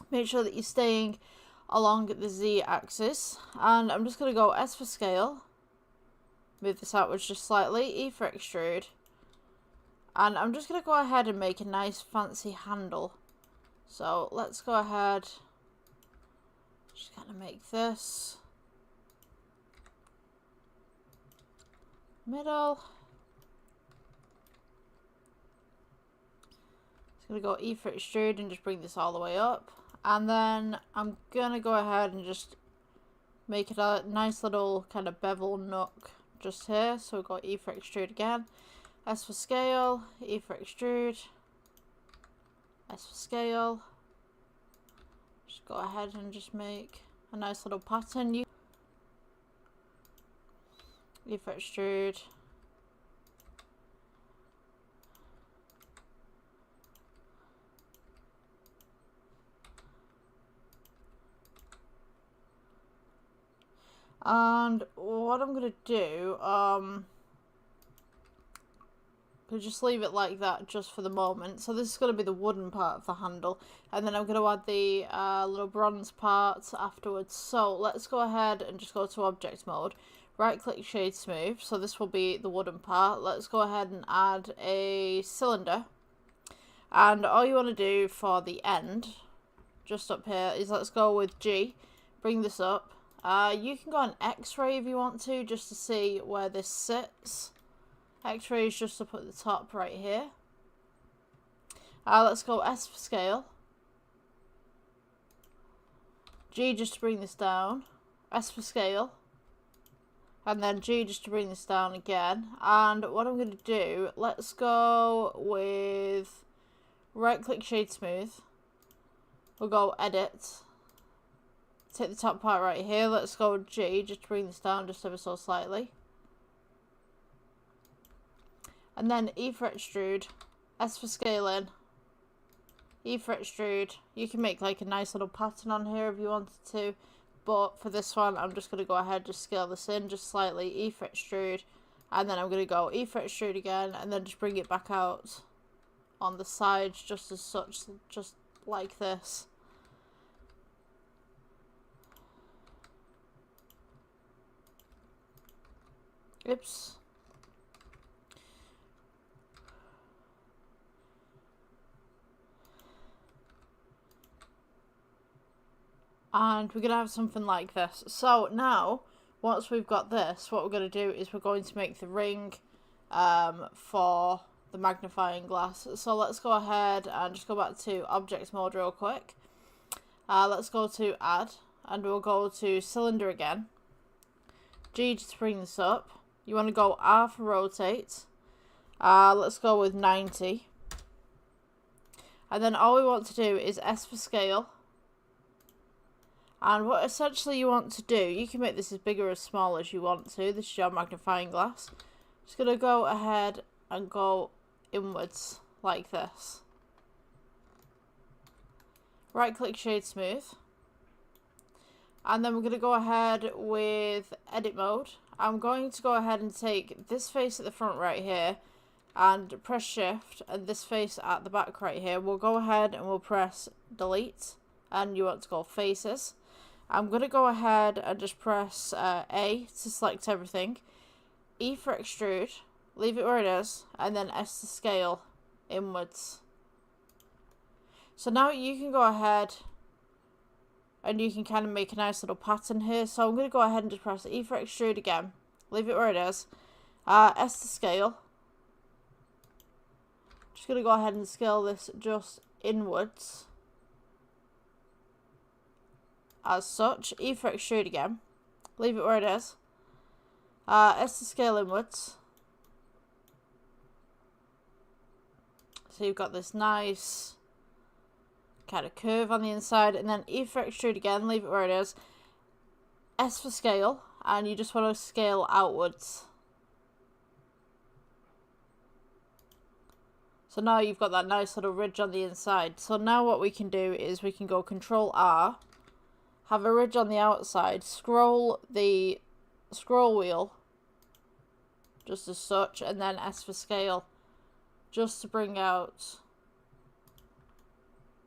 Make sure that you're staying along the Z axis. And I'm just going to go S for scale. Move this outwards just slightly. E for extrude. And I'm just going to go ahead and make a nice fancy handle. So let's go ahead. Just kind of make this. Middle. Just going to go E for extrude and just bring this all the way up. And then I'm going to go ahead and just make it a nice little kind of bevel nook just here. So we've got E for extrude again. S for scale. E for extrude. S for scale. Just go ahead and just make a nice little pattern. E for extrude. And what I'm going to do, I'll just leave it like that just for the moment. So this is going to be the wooden part of the handle. And then I'm going to add the little bronze part afterwards. So let's go ahead and just go to object mode. Right click shade smooth. So this will be the wooden part. Let's go ahead and add a cylinder. And all you want to do for the end, just up here, is let's go with G. Bring this up. You can go on X-ray if you want to, just to see where this sits. X-ray is just up at the top right here. Let's go S for scale. G just to bring this down. S for scale. And then G just to bring this down again. And what I'm going to do, let's go with right click shade smooth. We'll go edit. Take the top part right here. Let's go G just to bring this down just ever so slightly. And then E for extrude, S for scaling, E for extrude. You can make like a nice little pattern on here if you wanted to, but for this one I'm just going to go ahead and just scale this in just slightly. E for extrude, and then I'm going to go E for extrude again, and then just bring it back out on the sides just as such, just like this. Oops. And we're going to have something like this. So now, once we've got this, what we're going to do is we're going to make the ring for the magnifying glass. So let's go ahead and just go back to object mode real quick. Let's go to add, and we'll go to cylinder again. G just to bring this up. You want to go R for rotate. Let's go with 90. And then all we want to do is S for scale. And what essentially you want to do, you can make this as big or as small as you want to. This is your magnifying glass. Just going to go ahead and go inwards like this. Right click shade smooth. And then we're going to go ahead with edit mode. I'm going to go ahead and take this face at the front right here and press shift, and this face at the back right here. We'll go ahead and we'll press delete, and you want to go faces. I'm going to go ahead and just press A to select everything. E for extrude, leave it where it is, and then S to scale inwards. So now you can go ahead and you can kind of make a nice little pattern here. So I'm going to go ahead and just press E for extrude again. Leave it where it is. S to scale. Just going to go ahead and scale this just inwards. As such. E for extrude again. Leave it where it is. S to scale inwards. So you've got this nice kind of curve on the inside, and then E for extrude again, leave it where it is. S for scale, and you just want to scale outwards. So now you've got that nice little ridge on the inside. So now what we can do is we can go Control R, have a ridge on the outside, scroll the scroll wheel just as such, and then S for scale, just to bring out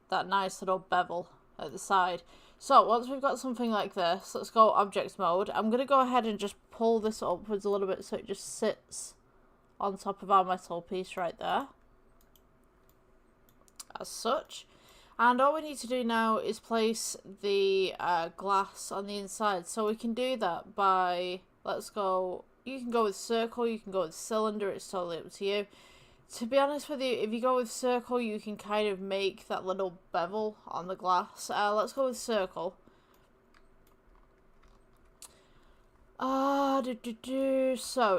that nice little bevel at the side. So once we've got something like this, let's go object mode. I'm going to go ahead and just pull this upwards a little bit so it just sits on top of our metal piece right there, as such. And all we need to do now is place the glass on the inside. So we can do that by, let's go, you can go with circle, you can go with cylinder, it's totally up to you. To be honest with you, if you go with circle, you can kind of make that little bevel on the glass. Let's go with circle. So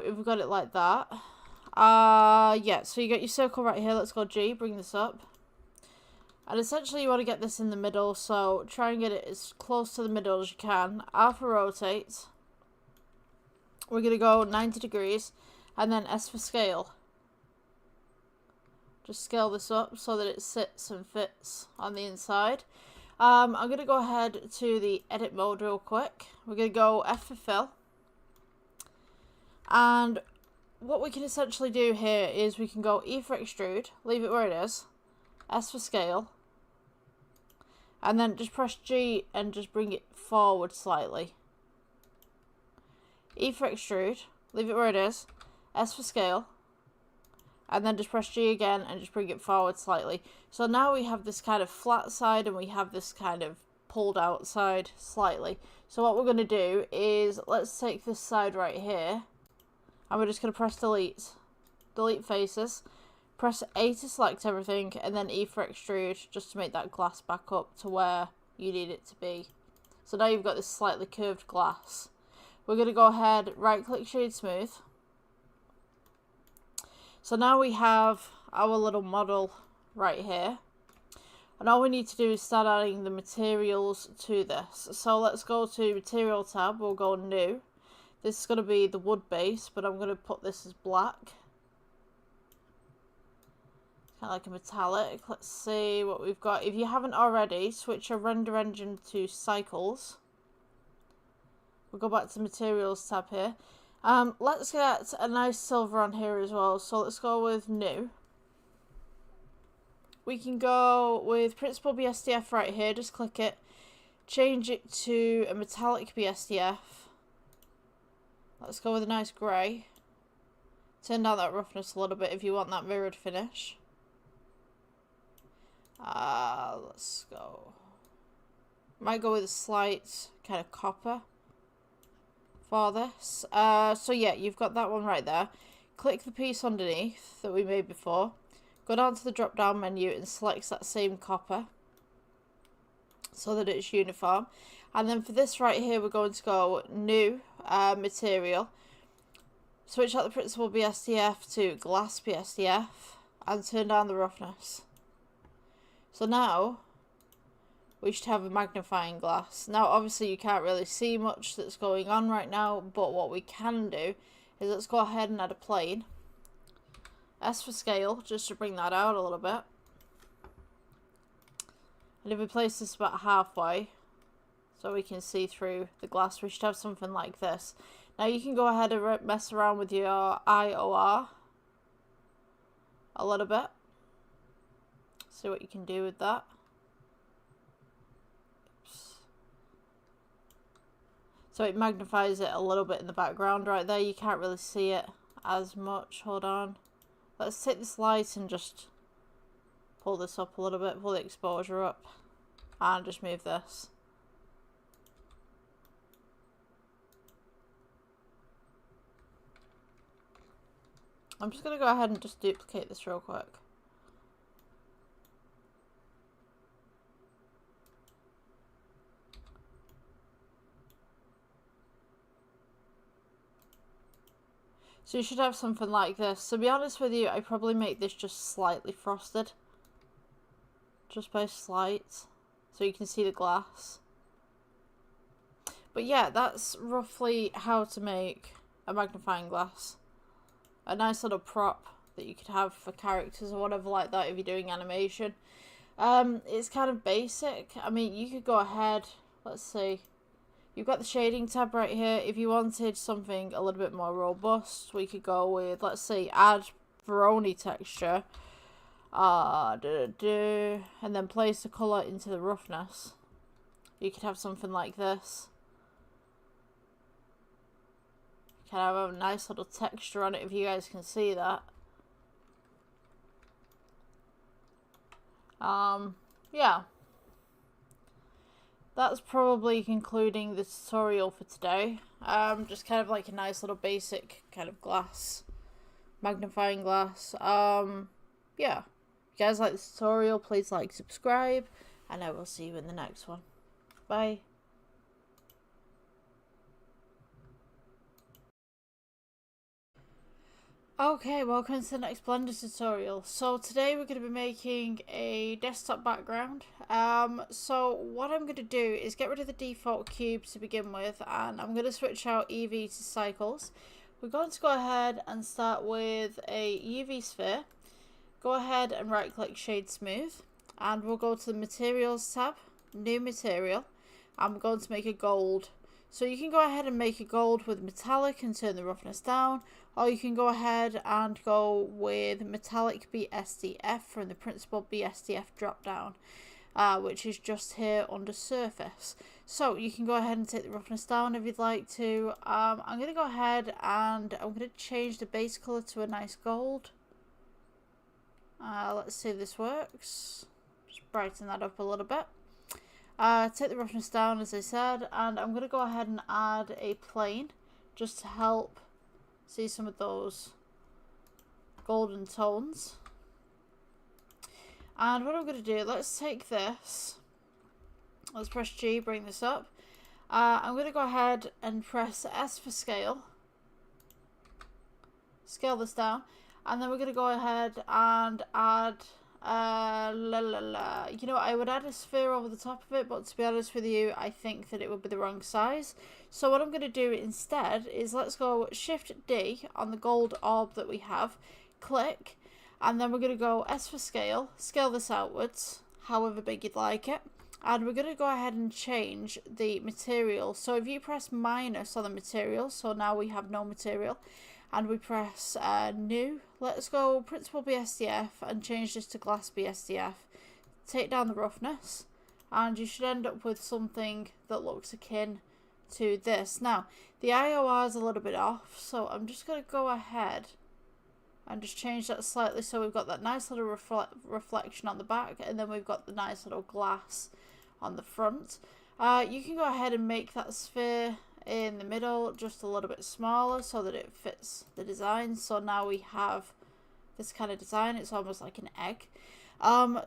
if we've got it like that. Yeah, so you got your circle right here. Let's go G, bring this up. And essentially you want to get this in the middle, so try and get it as close to the middle as you can. R for rotate. We're going to go 90 degrees, and then S for scale. Just scale this up so that it sits and fits on the inside. I'm going to go ahead to the edit mode real quick. We're going to go F for fill. And what we can essentially do here is we can go E for extrude, leave it where it is, S for scale, and then just press G and just bring it forward slightly. E for extrude, leave it where it is, S for scale, and then just press G again and just bring it forward slightly. So now we have this kind of flat side and we have this kind of pulled out side slightly. So what we're going to do is, let's take this side right here, and we're just going to press delete. Delete faces. Press A to select everything, and then E for extrude, just to make that glass back up to where you need it to be. So now you've got this slightly curved glass. We're going to go ahead, right click shade smooth. So now we have our little model right here. And all we need to do is start adding the materials to this. So let's go to material tab, we'll go new. This is going to be the wood base, but I'm going to put this as black. Kind of like a metallic. Let's see what we've got. If you haven't already, switch your render engine to cycles. We'll go back to materials tab here. Let's get a nice silver on here as well. So let's go with new. We can go with Principled BSDF right here. Just click it. Change it to a metallic BSDF. Let's go with a nice grey. Turn down that roughness a little bit if you want that mirrored finish. Let's go. Might go with a slight kind of copper for this. So yeah, you've got that one right there. Click the piece underneath that we made before. Go down to the drop down menu and select that same copper so that it's uniform. And then for this right here, we're going to go new material. Switch out the Principled BSDF to glass BSDF and turn down the roughness. So now we should have a magnifying glass. Now obviously you can't really see much that's going on right now, but what we can do is let's go ahead and add a plane. S for scale, just to bring that out a little bit. And if we place this about halfway, so we can see through the glass, we should have something like this. Now you can go ahead and mess around with your IOR a little bit. See what you can do with that. Oops. So it magnifies it a little bit in the background right there. You can't really see it as much. Hold on. Let's take this light and just pull this up a little bit, pull the exposure up, and just move this. I'm just going to go ahead and just duplicate this real quick. So you should have something like this. To be honest with you, I probably make this just slightly frosted. Just by slight. So you can see the glass. But yeah, that's roughly how to make a magnifying glass. A nice little prop that you could have for characters or whatever like that if you're doing animation. It's kind of basic. I mean, you could go ahead, let's see. You've got the shading tab right here. If you wanted something a little bit more robust, we could go with, let's see, add Voronoi texture. And then place the colour into the roughness. You could have something like this. You can have a nice little texture on it if you guys can see that. Yeah. That's probably concluding the tutorial for today. Just kind of like a nice little basic kind of glass, magnifying glass. Yeah. If you guys like this tutorial, please like, subscribe, and I will see you in the next one. Bye. Okay, welcome to the next Blender tutorial. So today we're going to be making a desktop background. So what I'm going to do is get rid of the default cube to begin with, and I'm going to switch out Eevee to cycles. We're going to go ahead and start with a UV sphere. Go ahead and right click Shade Smooth, and we'll go to the Materials tab, New Material, and we're going to make a gold. So you can go ahead and make a gold with metallic and turn the roughness down, or you can go ahead and go with metallic BSDF from the Principled BSDF drop down, which is just here under surface. So you can go ahead and take the roughness down if you'd like to. I'm going to go ahead and I'm going to change the base colour to a nice gold. Let's see if this works. Just brighten that up a little bit. Take the roughness down, as I said, and I'm going to go ahead and add a plane just to help see some of those golden tones. And what I'm going to do, let's take this, let's press G, bring this up. I'm going to go ahead and press S for scale, scale this down, and then we're going to go ahead and add you know, I would add a sphere over the top of it, but to be honest with you, I think that it would be the wrong size. So what I'm going to do instead is let's go Shift D on the gold orb that we have, click, and then we're going to go S for scale, scale this outwards, however big you'd like it, and we're going to go ahead and change the material. So if you press minus on the material, so now we have no material, and we press new, let's go Principled BSDF and change this to Glass BSDF. Take down the roughness, and you should end up with something that looks akin to this. Now, the IOR is a little bit off, so I'm just going to go ahead and just change that slightly so we've got that nice little reflection on the back, and then we've got the nice little glass on the front. You can go ahead and make that sphere in the middle just a little bit smaller so that it fits the design. So now we have this kind of design. It's almost like an egg.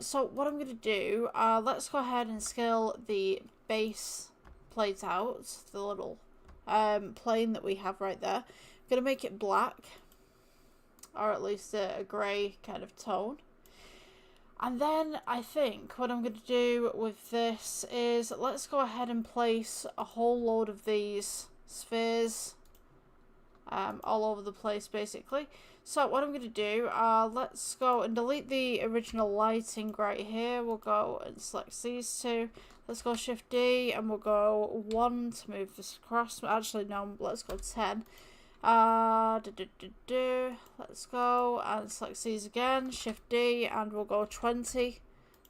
So what I'm going to do, let's go ahead and scale the base plate out, the little plane that we have right there. I'm going to make it black, or at least a grey kind of tone. And then I think what I'm going to do with this is let's go ahead and place a whole load of these spheres all over the place basically. So what I'm going to do, let's go and delete the original lighting right here. We'll go and select these two. Let's go Shift D and we'll go 1 to move this across. Actually no, let's go 10. Let's go and select these again, Shift D, and we'll go 20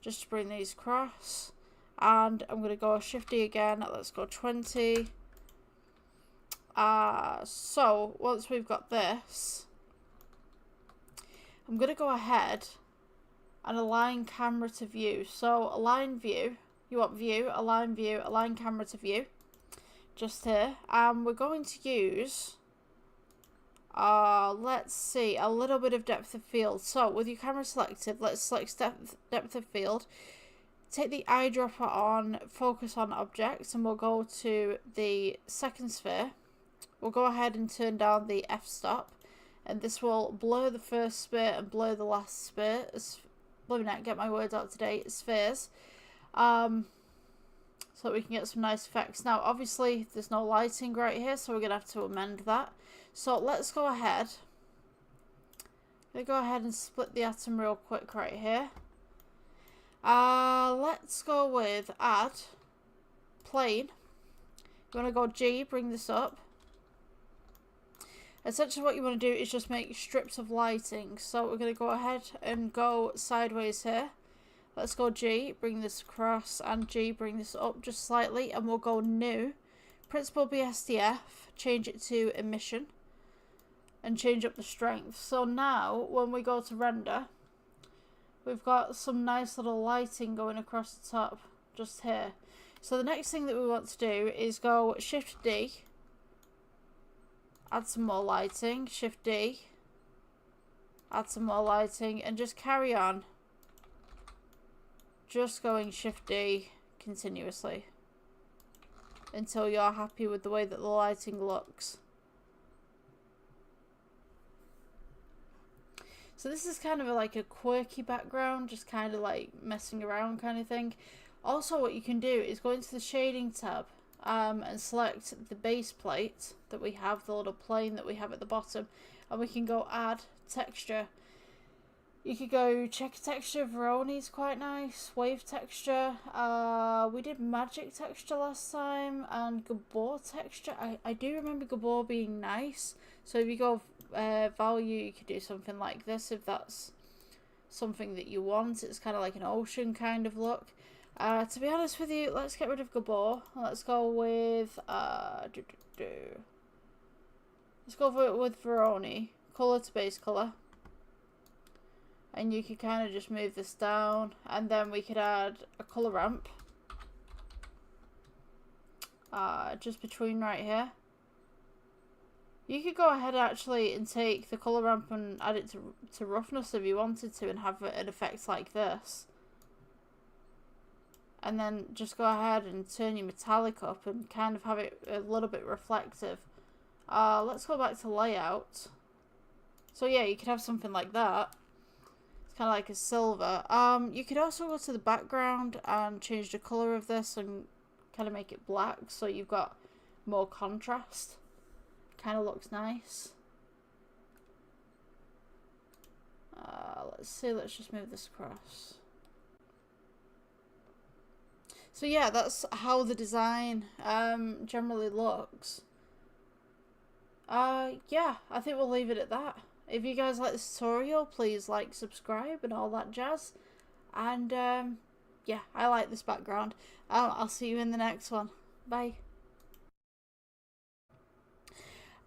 just to bring these across. And I'm going to go Shift D again, let's go 20. So once we've got this, I'm going to go ahead and align camera to view. So align view, you want view, align camera to view, just here. And we're going to use let's see, a little bit of depth of field. So with your camera selected, let's select depth of field, take the eyedropper on, focus on objects, and we'll go to the second sphere. We'll go ahead and turn down the f-stop, and this will blur the first sphere and blur the last sphere. Let me get my words out today, spheres. So that we can get some nice effects. Now obviously there's no lighting right here, so we're going to have to amend that. So let's go ahead, I'm going to go ahead and split the atom real quick right here. Let's go with add plane. You want to go G, bring this up. Essentially what you want to do is just make strips of lighting. So we're going to go ahead and go sideways here. Let's go G, bring this across, and G, bring this up just slightly, and we'll go new. Principal BSDF, change it to emission, and change up the strength. So now, when we go to render, we've got some nice little lighting going across the top, just here. So the next thing that we want to do is go Shift D, add some more lighting, Shift D, add some more lighting, and just carry on. Just going Shift D continuously until you're happy with the way that the lighting looks. So this is kind of like a quirky background, just kind of like messing around kind of thing. Also what you can do is go into the shading tab and select the base plate that we have, the little plane that we have at the bottom, and we can go add texture. You could go checker texture, Voronez's quite nice, wave texture, we did magic texture last time, and Gabor texture. I do remember Gabor being nice, so if you go value, you could do something like this if that's something that you want. It's kind of like an ocean kind of look. To be honest with you, let's get rid of Gabor. Let's go with let's go with Voronez. Color to base color. And you could kind of just move this down, and then we could add a color ramp just between right here. You could go ahead actually and take the color ramp and add it to roughness if you wanted to, and have an effect like this. And then just go ahead and turn your metallic up and kind of have it a little bit reflective. Let's go back to layout. So yeah, you could have something like that. Kind of like a silver. You could also go to the background and change the color of this and kind of make it black, so you've got more contrast. Kind of looks nice. Let's see, let's just move this across. So yeah, that's how the design generally looks. Yeah, I think we'll leave it at that. If you guys like this tutorial, please like, subscribe, and all that jazz. And yeah, I like this background. I'll see you in the next one. Bye.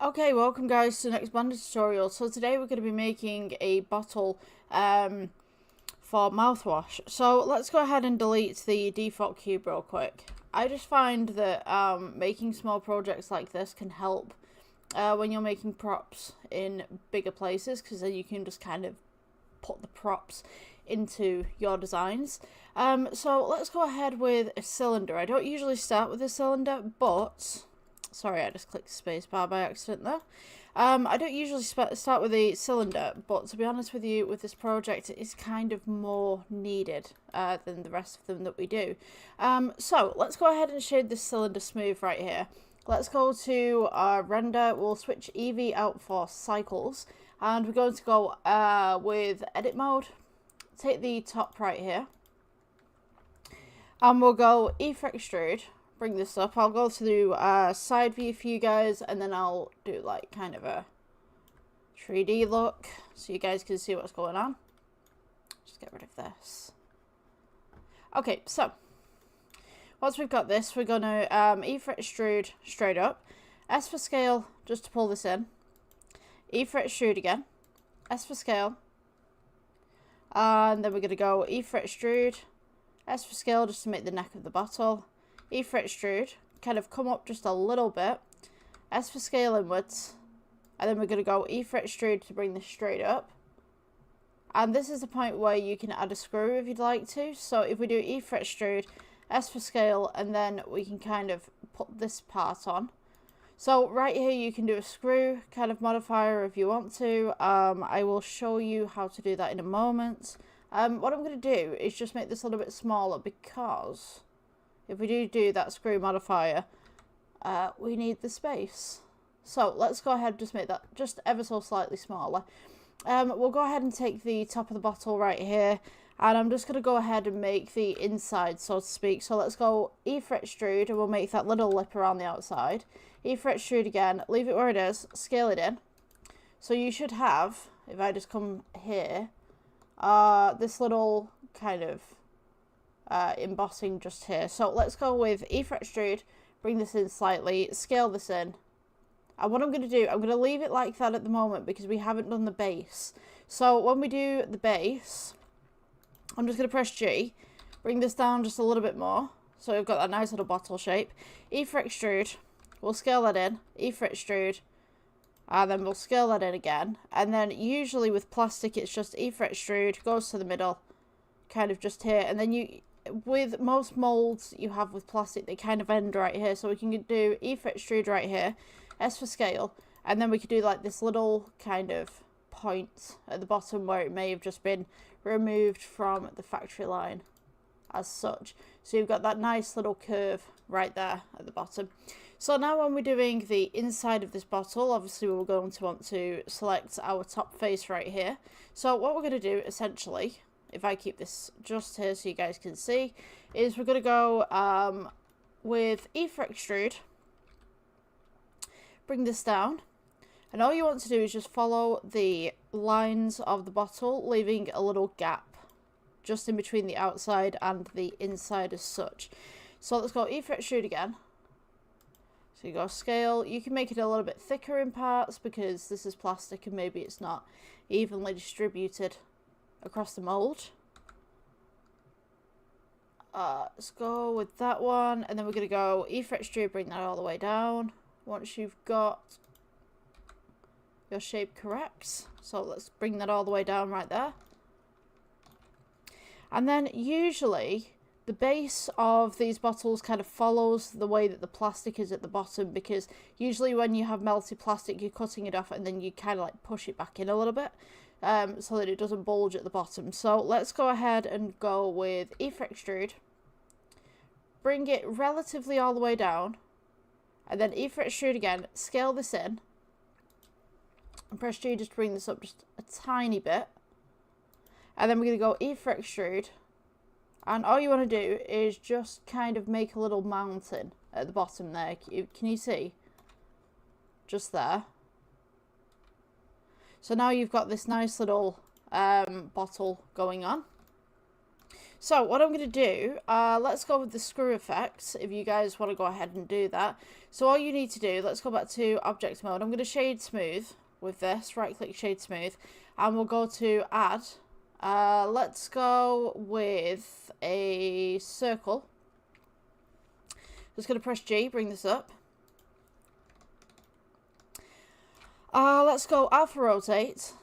Okay, welcome guys to the next Blender tutorial. So today we're going to be making a bottle for mouthwash. So let's go ahead and delete the default cube real quick. I just find that making small projects like this can help when you're making props in bigger places, because then you can just kind of put the props into your designs. So let's go ahead with a cylinder. I don't usually start with a cylinder, but sorry, I just clicked spacebar by accident there. I don't usually start with a cylinder, but to be honest with you, with this project, it is kind of more needed than the rest of them that we do. So let's go ahead and shade this cylinder smooth right here. Let's go to render. We'll switch Eevee out for cycles, and we're going to go with edit mode. Take the top right here, and we'll go Ether Extrude. Bring this up. I'll go through side view for you guys, and then I'll do like kind of a 3D look so you guys can see what's going on. Just get rid of this. Okay, so once we've got this, we're going to Ether Extrude straight up, S for scale just to pull this in, Ether Extrude again, S for scale, and then we're going to go Ether Extrude, S for scale just to make the neck of the bottle, Ether Extrude, kind of come up just a little bit, S for scale inwards, and then we're going to go Ether Extrude to bring this straight up. And this is the point where you can add a screw if you'd like to. So if we do Ether Extrude, S for scale, and then we can kind of put this part on. So right here you can do a screw kind of modifier if you want to. I will show you how to do that in a moment. What I'm going to do is just make this a little bit smaller, because if we do that screw modifier, we need the space. So let's go ahead and just make that just ever so slightly smaller. We'll go ahead and take the top of the bottle right here, and I'm just going to go ahead and make the inside, so to speak. So let's go E-fret extrude, and we'll make that little lip around the outside. E-fret extrude again, leave it where it is, scale it in. So you should have, if I just come here, this little kind of embossing just here. So let's go with E-fret extrude, bring this in slightly, scale this in. And what I'm going to do, I'm going to leave it like that at the moment because we haven't done the base. So when we do the base, I'm just going to press G, bring this down just a little bit more. So we've got that nice little bottle shape. E-fret extrude, we'll scale that in, E-fret extrude, and then we'll scale that in again. And then usually with plastic, it's just E-fret extrude, goes to the middle, kind of just here. And then you, with most molds you have with plastic, they kind of end right here. So we can do E-fret extrude right here, S for scale, and then we could do like this little kind of point at the bottom where it may have just been removed from the factory line as such. So you've got that nice little curve right there at the bottom. So now when we're doing the inside of this bottle, obviously we're going to want to select our top face right here. So what we're going to do essentially, if I keep this just here so you guys can see, is we're going to go with E-fret extrude, bring this down, and all you want to do is just follow the lines of the bottle, leaving a little gap just in between the outside and the inside as such. So let's go E-fret extrude again. So you go scale, you can make it a little bit thicker in parts because this is plastic and maybe it's not evenly distributed across the mold. Let's go with that one, and then we're going to go E-fret extrude, bring that all the way down. Once you've got your shape correct, so let's bring that all the way down right there. And then usually the base of these bottles kind of follows the way that the plastic is at the bottom, because usually when you have melted plastic, you're cutting it off and then you kind of like push it back in a little bit so that it doesn't bulge at the bottom. So let's go ahead and go with E-fret extrude, bring it relatively all the way down, and then E-fret extrude again, scale this in, and press G just to bring this up just a tiny bit. And then we're going to go E-fret extrude, and all you want to do is just kind of make a little mountain at the bottom there. Can you see? Just there. So now you've got this nice little bottle going on. So what I'm going to do, let's go with the screw effect, if you guys want to go ahead and do that. So all you need to do, let's go back to object mode. I'm going to shade smooth with this, right click shade smooth, and we'll go to add. Let's go with a circle. Just going to press G, bring this up. Let's go alpha rotate.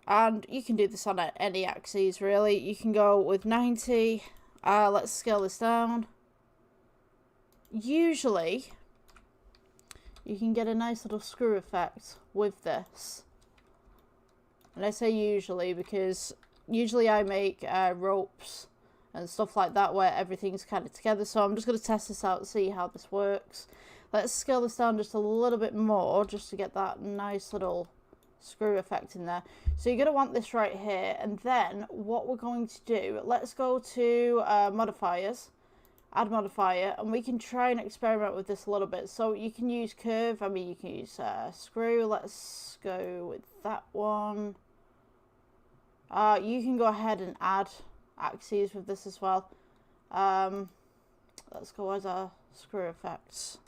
And you can do this on any axes, really. You can go with 90. Let's scale this down. Usually, you can get a nice little screw effect with this. And I say usually because usually I make ropes and stuff like that where everything's kind of together. So I'm just going to test this out and see how this works. Let's scale this down just a little bit more just to get that nice little screw effect in there. So you're going to want this right here, and then what we're going to do, let's go to modifiers, add modifier, and we can try and experiment with this a little bit. So you can use curve, I mean you can use screw. Let's go with that one. You can go ahead and add axes with this as well. Let's go as our screw effects.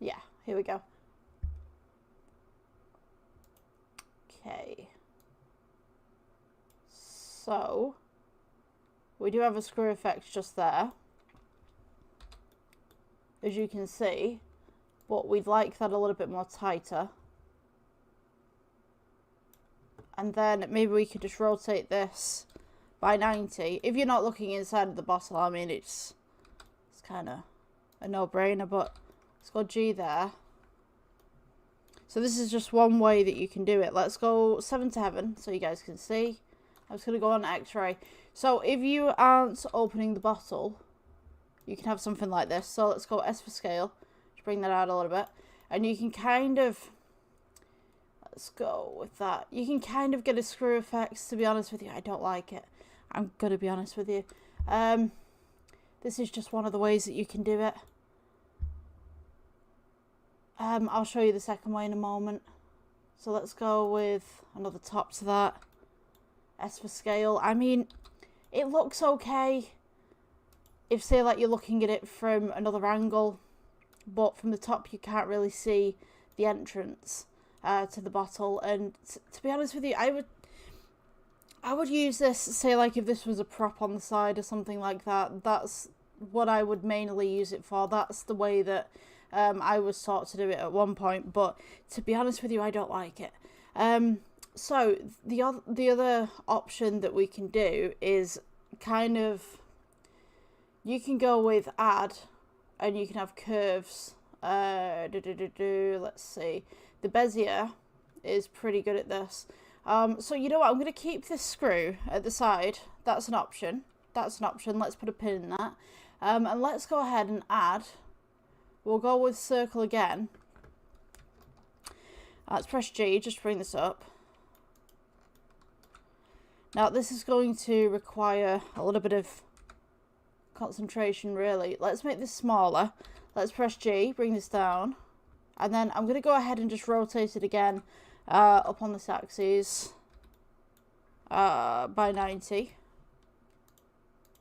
Yeah, here we go. Okay, so we do have a screw effect just there, as you can see, but we'd like that a little bit more tighter. And then maybe we could just rotate this by 90. If you're not looking inside of the bottle, I mean, it's kind of a no-brainer, but let's go G there. So this is just one way that you can do it. Let's go 7 to heaven so you guys can see. I'm just going to go on X-ray. So if you aren't opening the bottle, you can have something like this. So let's go S for scale. Just bring that out a little bit. And you can kind of, Let's go with that. You can kind of get a screw effect, to be honest with you. I don't like it. I'm going to be honest with you. This is just one of the ways that you can do it. I'll show you the second way in a moment. So let's go with another top to that. S for scale. I mean, it looks okay if, say, like you're looking at it from another angle, but from the top you can't really see the entrance to the bottle. And to be honest with you, I would use this, say, like if this was a prop on the side or something like that. That's what I would mainly use it for. That's the way that I was taught to do it at one point, but to be honest with you, I don't like it. So the other option that we can do is kind of, you can go with add, and you can have curves. Let's see. The Bezier is pretty good at this. So you know what? I'm going to keep this screw at the side. That's an option. That's an option. Let's put a pin in that. And let's go ahead and add. We'll go with circle again. Let's press G, just bring this up. Now this is going to require a little bit of concentration, really. Let's make this smaller. Let's press G, bring this down. And then I'm going to go ahead and just rotate it again up on this axis by 90.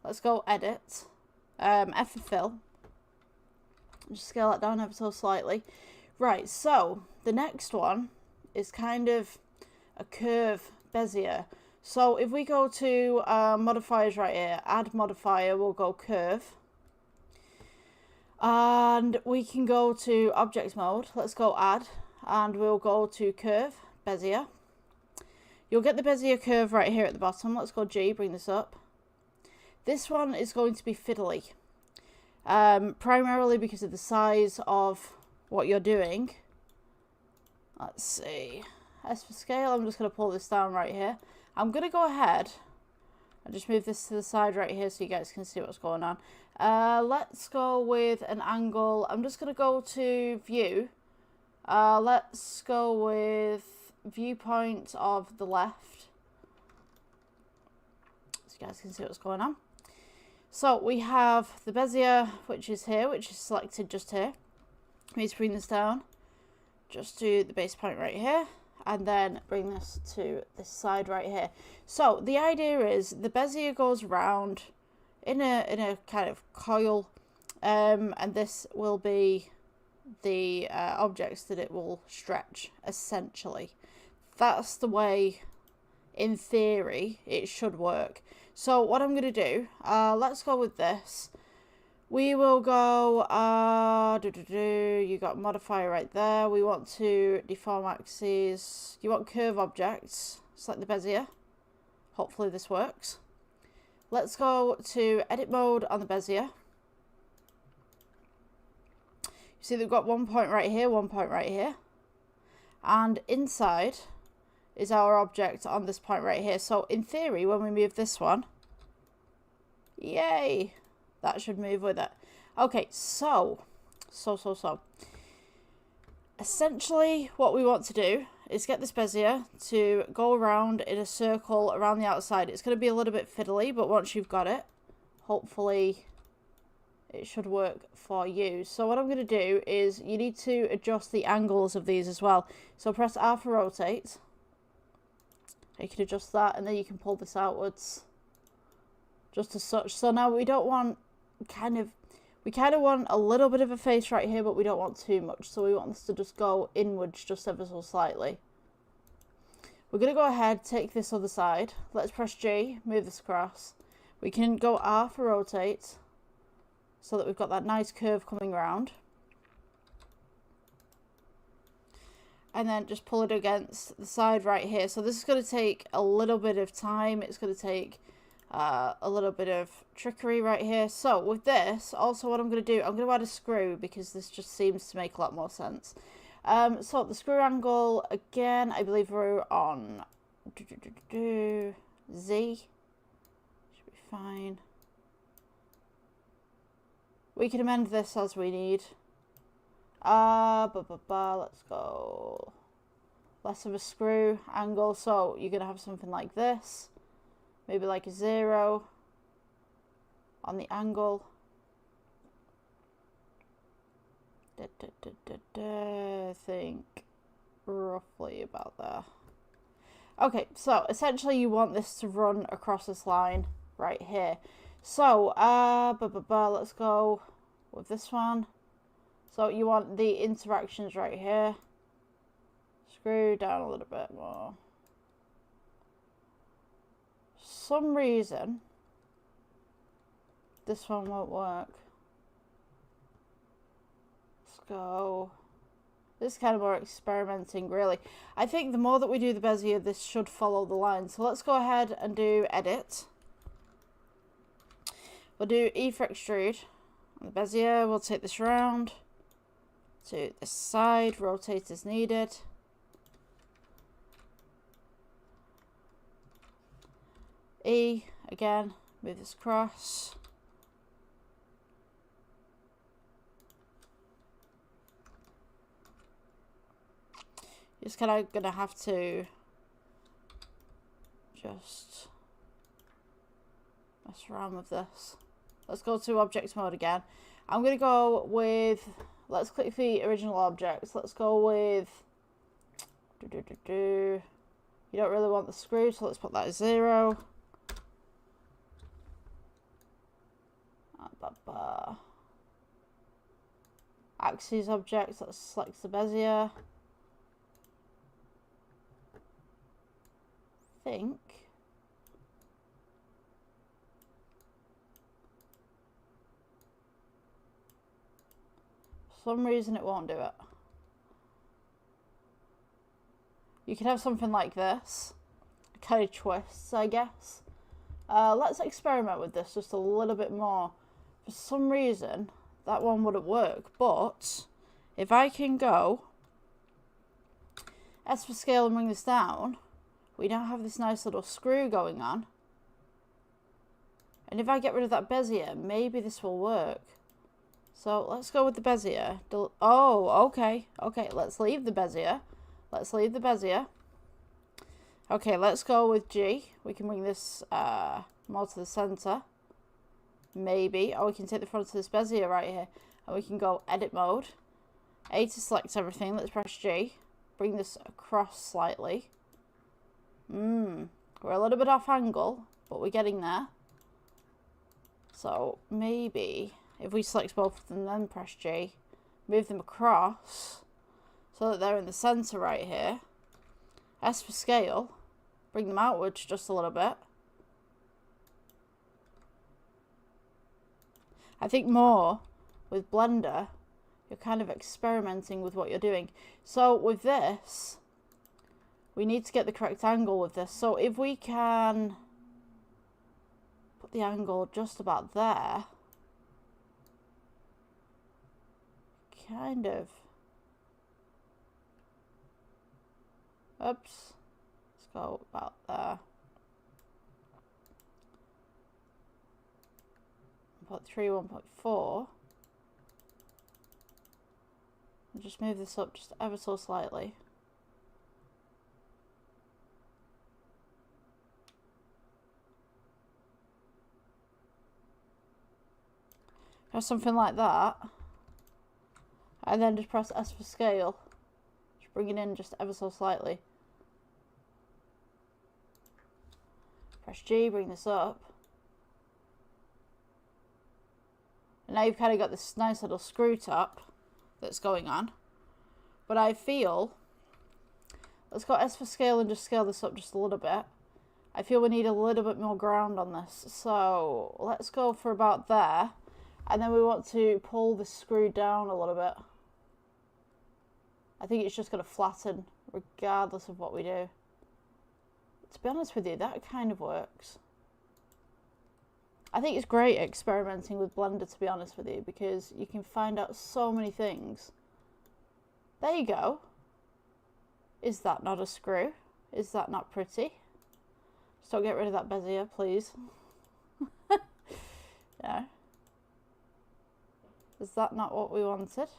Let's go edit. F for fill. Just scale that down ever so slightly. Right, so the next one is kind of a curve Bezier. So if we go to modifiers right here, add modifier, we'll go curve. And we can go to object mode. Let's go add, and we'll go to curve, Bezier. You'll get the Bezier curve right here at the bottom. Let's go G, bring this up. This one is going to be fiddly. Primarily because of the size of what you're doing. Let's see. S for scale, I'm just going to pull this down right here. I'm going to go ahead and just move this to the side right here so you guys can see what's going on. Let's go with an angle. I'm just going to go to view. Let's go with viewpoint of the left, so you guys can see what's going on. So we have the Bezier, which is here, which is selected just here. Let me bring this down just to the base point right here, and then bring this to this side right here. So the idea is the Bezier goes round in a kind of coil, and this will be the objects that it will stretch, essentially. That's the way, in theory, it should work. So what I'm going to do, let's go with this. We will go, you got modifier right there. We want to deform axes. You want curve objects, select the Bezier. Hopefully this works. Let's go to edit mode on the Bezier. You see they've got 1 point right here, 1 point right here. And inside is our object on this point right here. So in theory, when we move this one, yay, that should move with it. Okay, so essentially what we want to do is get this Bezier to go around in a circle around the outside. It's going to be a little bit fiddly, but once you've got it, hopefully it should work for you. So what I'm going to do is you need to adjust the angles of these as well. So press R for rotate. You can adjust that, and then you can pull this outwards just as such. So now we don't want we kind of want a little bit of a face right here, but we don't want too much. So we want this to just go inwards just ever so slightly. We're going to go ahead, take this other side. Let's press G, move this across. We can go R for rotate so that we've got that nice curve coming around. And then just pull it against the side right here. So this is going to take a little bit of time. It's going to take a little bit of trickery right here. So with this, also what I'm going to do, I'm going to add a screw because this just seems to make a lot more sense. So the screw angle, again, I believe we're on Z. Should be fine. We can amend this as we need. Let's go less of a screw angle. So you're going to have something like this. Maybe like a 0 on the angle. I think roughly about there. Okay, so essentially you want this to run across this line right here. So, let's go with this one. So you want the interactions right here. Screw down a little bit more. For some reason, this one won't work. Let's go. This is kind of more experimenting, really. I think the more that we do the Bezier, this should follow the line. So let's go ahead and do edit. We'll do E for extrude. On the Bezier, we'll take this round to this side, rotate as needed. E, again, move this across. Just kind of gonna have to just mess around with this. Let's go to object mode again. I'm gonna go with, let's click the original objects. Let's go with, you don't really want the screw, so let's put that as 0. Axes objects, let's select the Bezier. Think for some reason it won't do it. You can have something like this, kind of twists, I guess. Let's experiment with this just a little bit more. For some reason that one wouldn't work, but if I can go S for scale and bring this down, we now have this nice little screw going on. And if I get rid of that Bezier, maybe this will work. So let's go with the Bezier. Oh, okay. Okay, let's leave the Bezier. Let's leave the Bezier. Okay, let's go with G. We can bring this more to the center. Maybe. Or we can take the front of this Bezier right here. And we can go edit mode. A to select everything. Let's press G. Bring this across slightly. We're a little bit off angle, but we're getting there. So maybe if we select both of them, then press G, move them across so that they're in the center right here. S for scale, bring them outwards just a little bit. I think more with Blender, you're kind of experimenting with what you're doing. So with this, we need to get the correct angle with this. So if we can put the angle just about there, kind of. Oops. Let's go about there. 1.3, 1.4. And just move this up just ever so slightly. Or something like that. And then just press S for scale. Just bring it in just ever so slightly. Press G, bring this up. And now you've kind of got this nice little screw top that's going on. But I feel, let's go S for scale and just scale this up just a little bit. I feel we need a little bit more ground on this. So let's go for about there. And then we want to pull the screw down a little bit. I think it's just going to flatten regardless of what we do. To be honest with you, that kind of works. I think it's great experimenting with Blender, to be honest with you, because you can find out so many things. There you go. Is that not a screw? Is that not pretty? Just don't get rid of that Bezier, please. Yeah. Is that not what we wanted?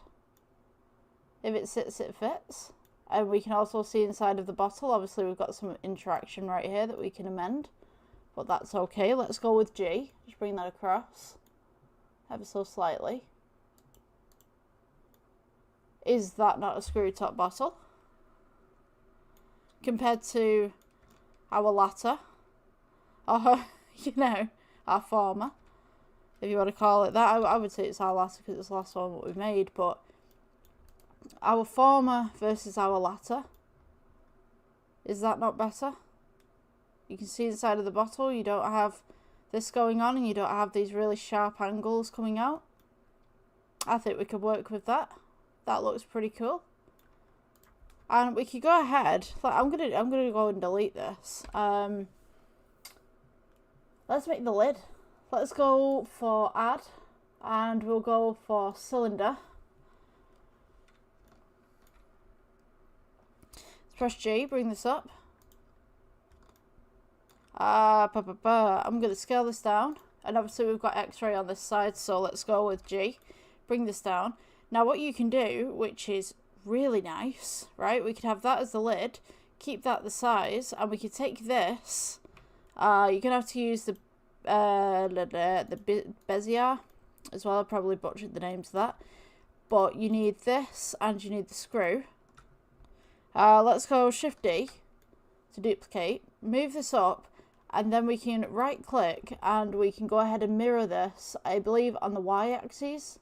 If it sits, it fits. And we can also see inside of the bottle. Obviously, we've got some interaction right here that we can amend. But that's okay. Let's go with G. Just bring that across. Ever so slightly. Is that not a screw top bottle? Compared to our latter. Or, you know, our former. If you want to call it that. I would say it's our latter because it's the last one that we've made. But our former versus our latter. Is that not better? You can see inside of the bottle. You don't have this going on and you don't have these really sharp angles coming out. I think we could work with that. That looks pretty cool. And we could go ahead. I'm gonna go and delete this. Let's make the lid. Let's go for add, and we'll go for cylinder. Let's press G. Bring this up. I'm gonna scale this down, and obviously we've got X-ray on this side, so let's go with G. Bring this down. Now what you can do, which is really nice, right? We could have that as the lid, keep that the size, and we could take this. You're gonna have to use the Bezier as well. I probably butchered the names of that, but you need this and you need the screw. Let's go Shift D to duplicate. Move this up, and then we can right click and we can go ahead and mirror this, I believe, on the Y-axis.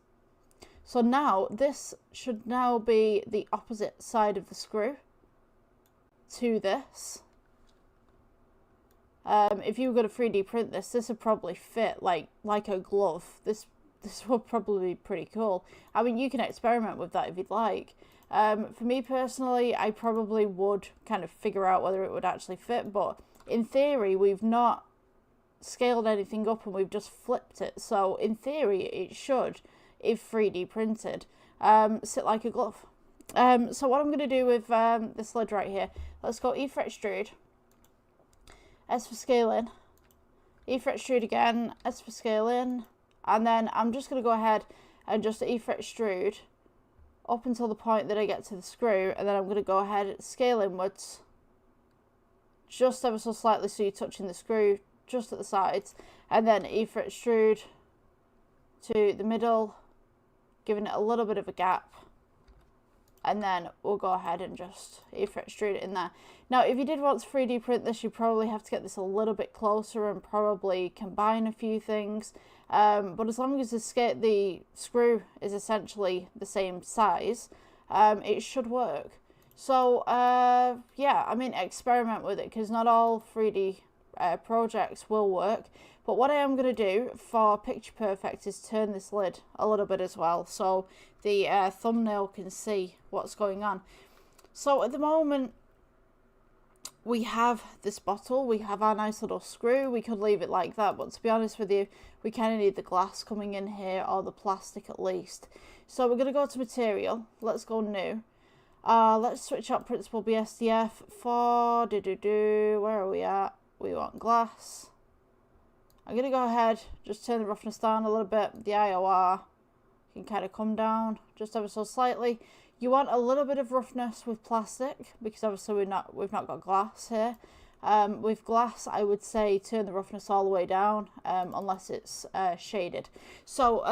So now, this should now be the opposite side of the screw to this. If you were going to 3D print this, this would probably fit like a glove. This would probably be pretty cool. I mean, you can experiment with that if you'd like. For me personally, I probably would kind of figure out whether it would actually fit, but in theory, we've not scaled anything up and we've just flipped it. So in theory, it should, if 3D printed, sit like a glove. So what I'm going to do with this lid right here, let's go E for extrude, S for scaling, E for extrude again, S for scaling, and then I'm just going to go ahead and just E for extrude up until the point that I get to the screw, and then I'm going to go ahead and scale inwards just ever so slightly so you're touching the screw just at the sides, and then E for extrude to the middle, giving it a little bit of a gap, and then we'll go ahead and just E for extrude it in there. Now if you did want to 3D print this, you probably have to get this a little bit closer and probably combine a few things, but as long as the screw is essentially the same size, it should work. So yeah, I mean, experiment with it, because not all 3D projects will work. But what I am going to do for Picture Perfect is turn this lid a little bit as well, so the thumbnail can see what's going on. So at the moment, we have this bottle, we have our nice little screw. We could leave it like that, but to be honest with you, we kind of need the glass coming in here, or the plastic at least. So we're going to go to material. Let's go new. Let's switch up Principal BSDF for where are we at? We want glass. I'm going to go ahead, just turn the roughness down a little bit. The IOR can kind of come down just ever so slightly. You want a little bit of roughness with plastic, because obviously we've not got glass here. With glass, I would say turn the roughness all the way down, unless it's shaded. So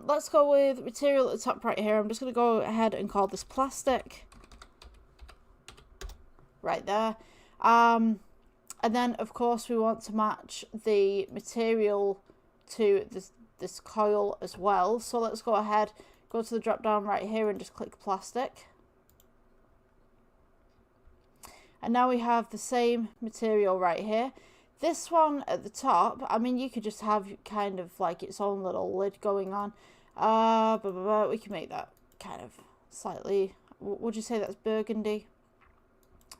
let's go with material at the top right here. I'm just going to go ahead and call this plastic. Right there. And then, of course, we want to match the material to this coil as well. So let's go ahead, go to the drop down right here and just click plastic. And now we have the same material right here. This one at the top, I mean, you could just have kind of like its own little lid going on. We can make that kind of slightly, would you say that's burgundy?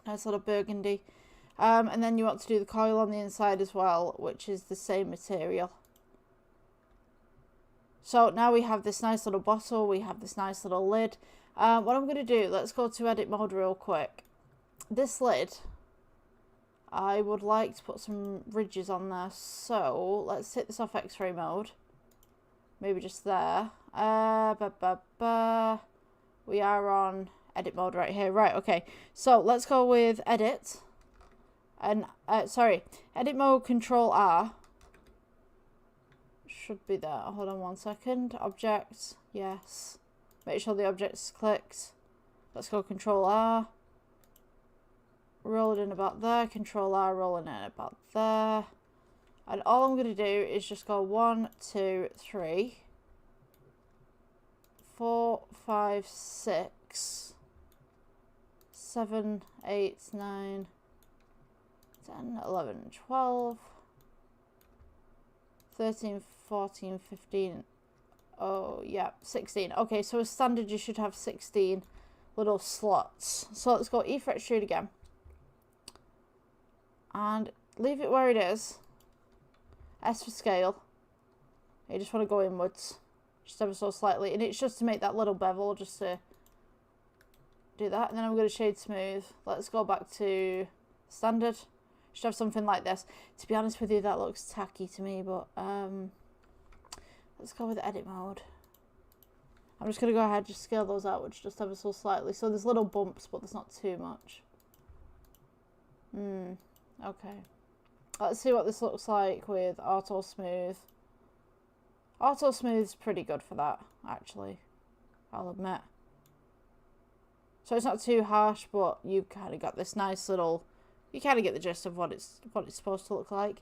Nice little burgundy. And then you want to do the coil on the inside as well, which is the same material. So now we have this nice little bottle, we have this nice little lid. What I'm going to do, let's go to edit mode real quick. This lid, I would like to put some ridges on there, so let's take this off X-ray mode. Maybe just there. We are on edit mode right here. Right, okay. So let's go with edit. And, sorry, edit mode, Control R. Should be there. Hold on 1 second. Objects, yes. Make sure the object's clicked. Let's go Control R. Roll it in about there. Control R, rolling in about there. And all I'm going to do is just go 1, 2, 3, 4, 5, 6, 7, 8, 9, 10, 11, 12, 13, 14, 15. Oh, yeah, 16. Okay, so as standard, you should have 16 little slots. So let's go E-Fret Extrude again. And leave it where it is. S for scale. You just want to go inwards. Just ever so slightly. And it's just to make that little bevel, just to do that. And then I'm going to shade smooth. Let's go back to standard. Should have something like this. To be honest with you, that looks tacky to me, but let's go with edit mode. I'm just going to go ahead and just scale those outwards just ever so slightly. So there's little bumps, but there's not too much. Okay. Let's see what this looks like with auto smooth. Auto smooth's pretty good for that, actually. I'll admit. So it's not too harsh, but you've kind of got this nice little... You kind of get the gist of what it's supposed to look like.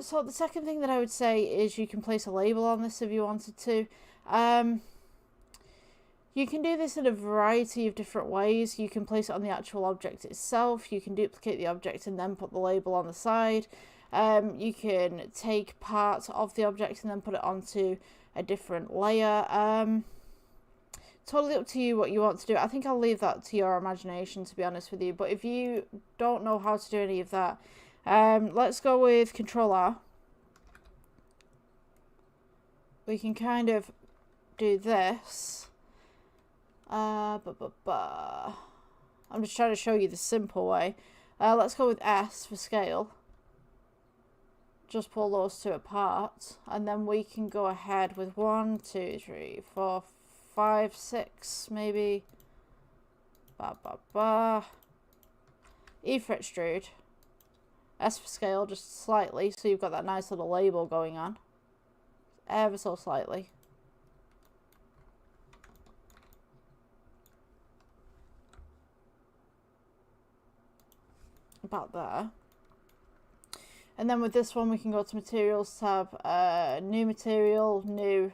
So the second thing that I would say is you can place a label on this if you wanted to. You can do this in a variety of different ways. You can place it on the actual object itself. You can duplicate the object and then put the label on the side. You can take parts of the object and then put it onto a different layer. Totally up to you what you want to do. I think I'll leave that to your imagination, to be honest with you. But if you don't know how to do any of that, let's go with Control R. We can kind of do this. I'm just trying to show you the simple way. Let's go with S for scale. Just pull those two apart. And then we can go ahead with 1, 2, 3, 4, 5, 6, maybe. E-Fret Extrude. S for scale, just slightly. So you've got that nice little label going on. Ever so slightly. About there. And then with this one we can go to materials tab, new material, new,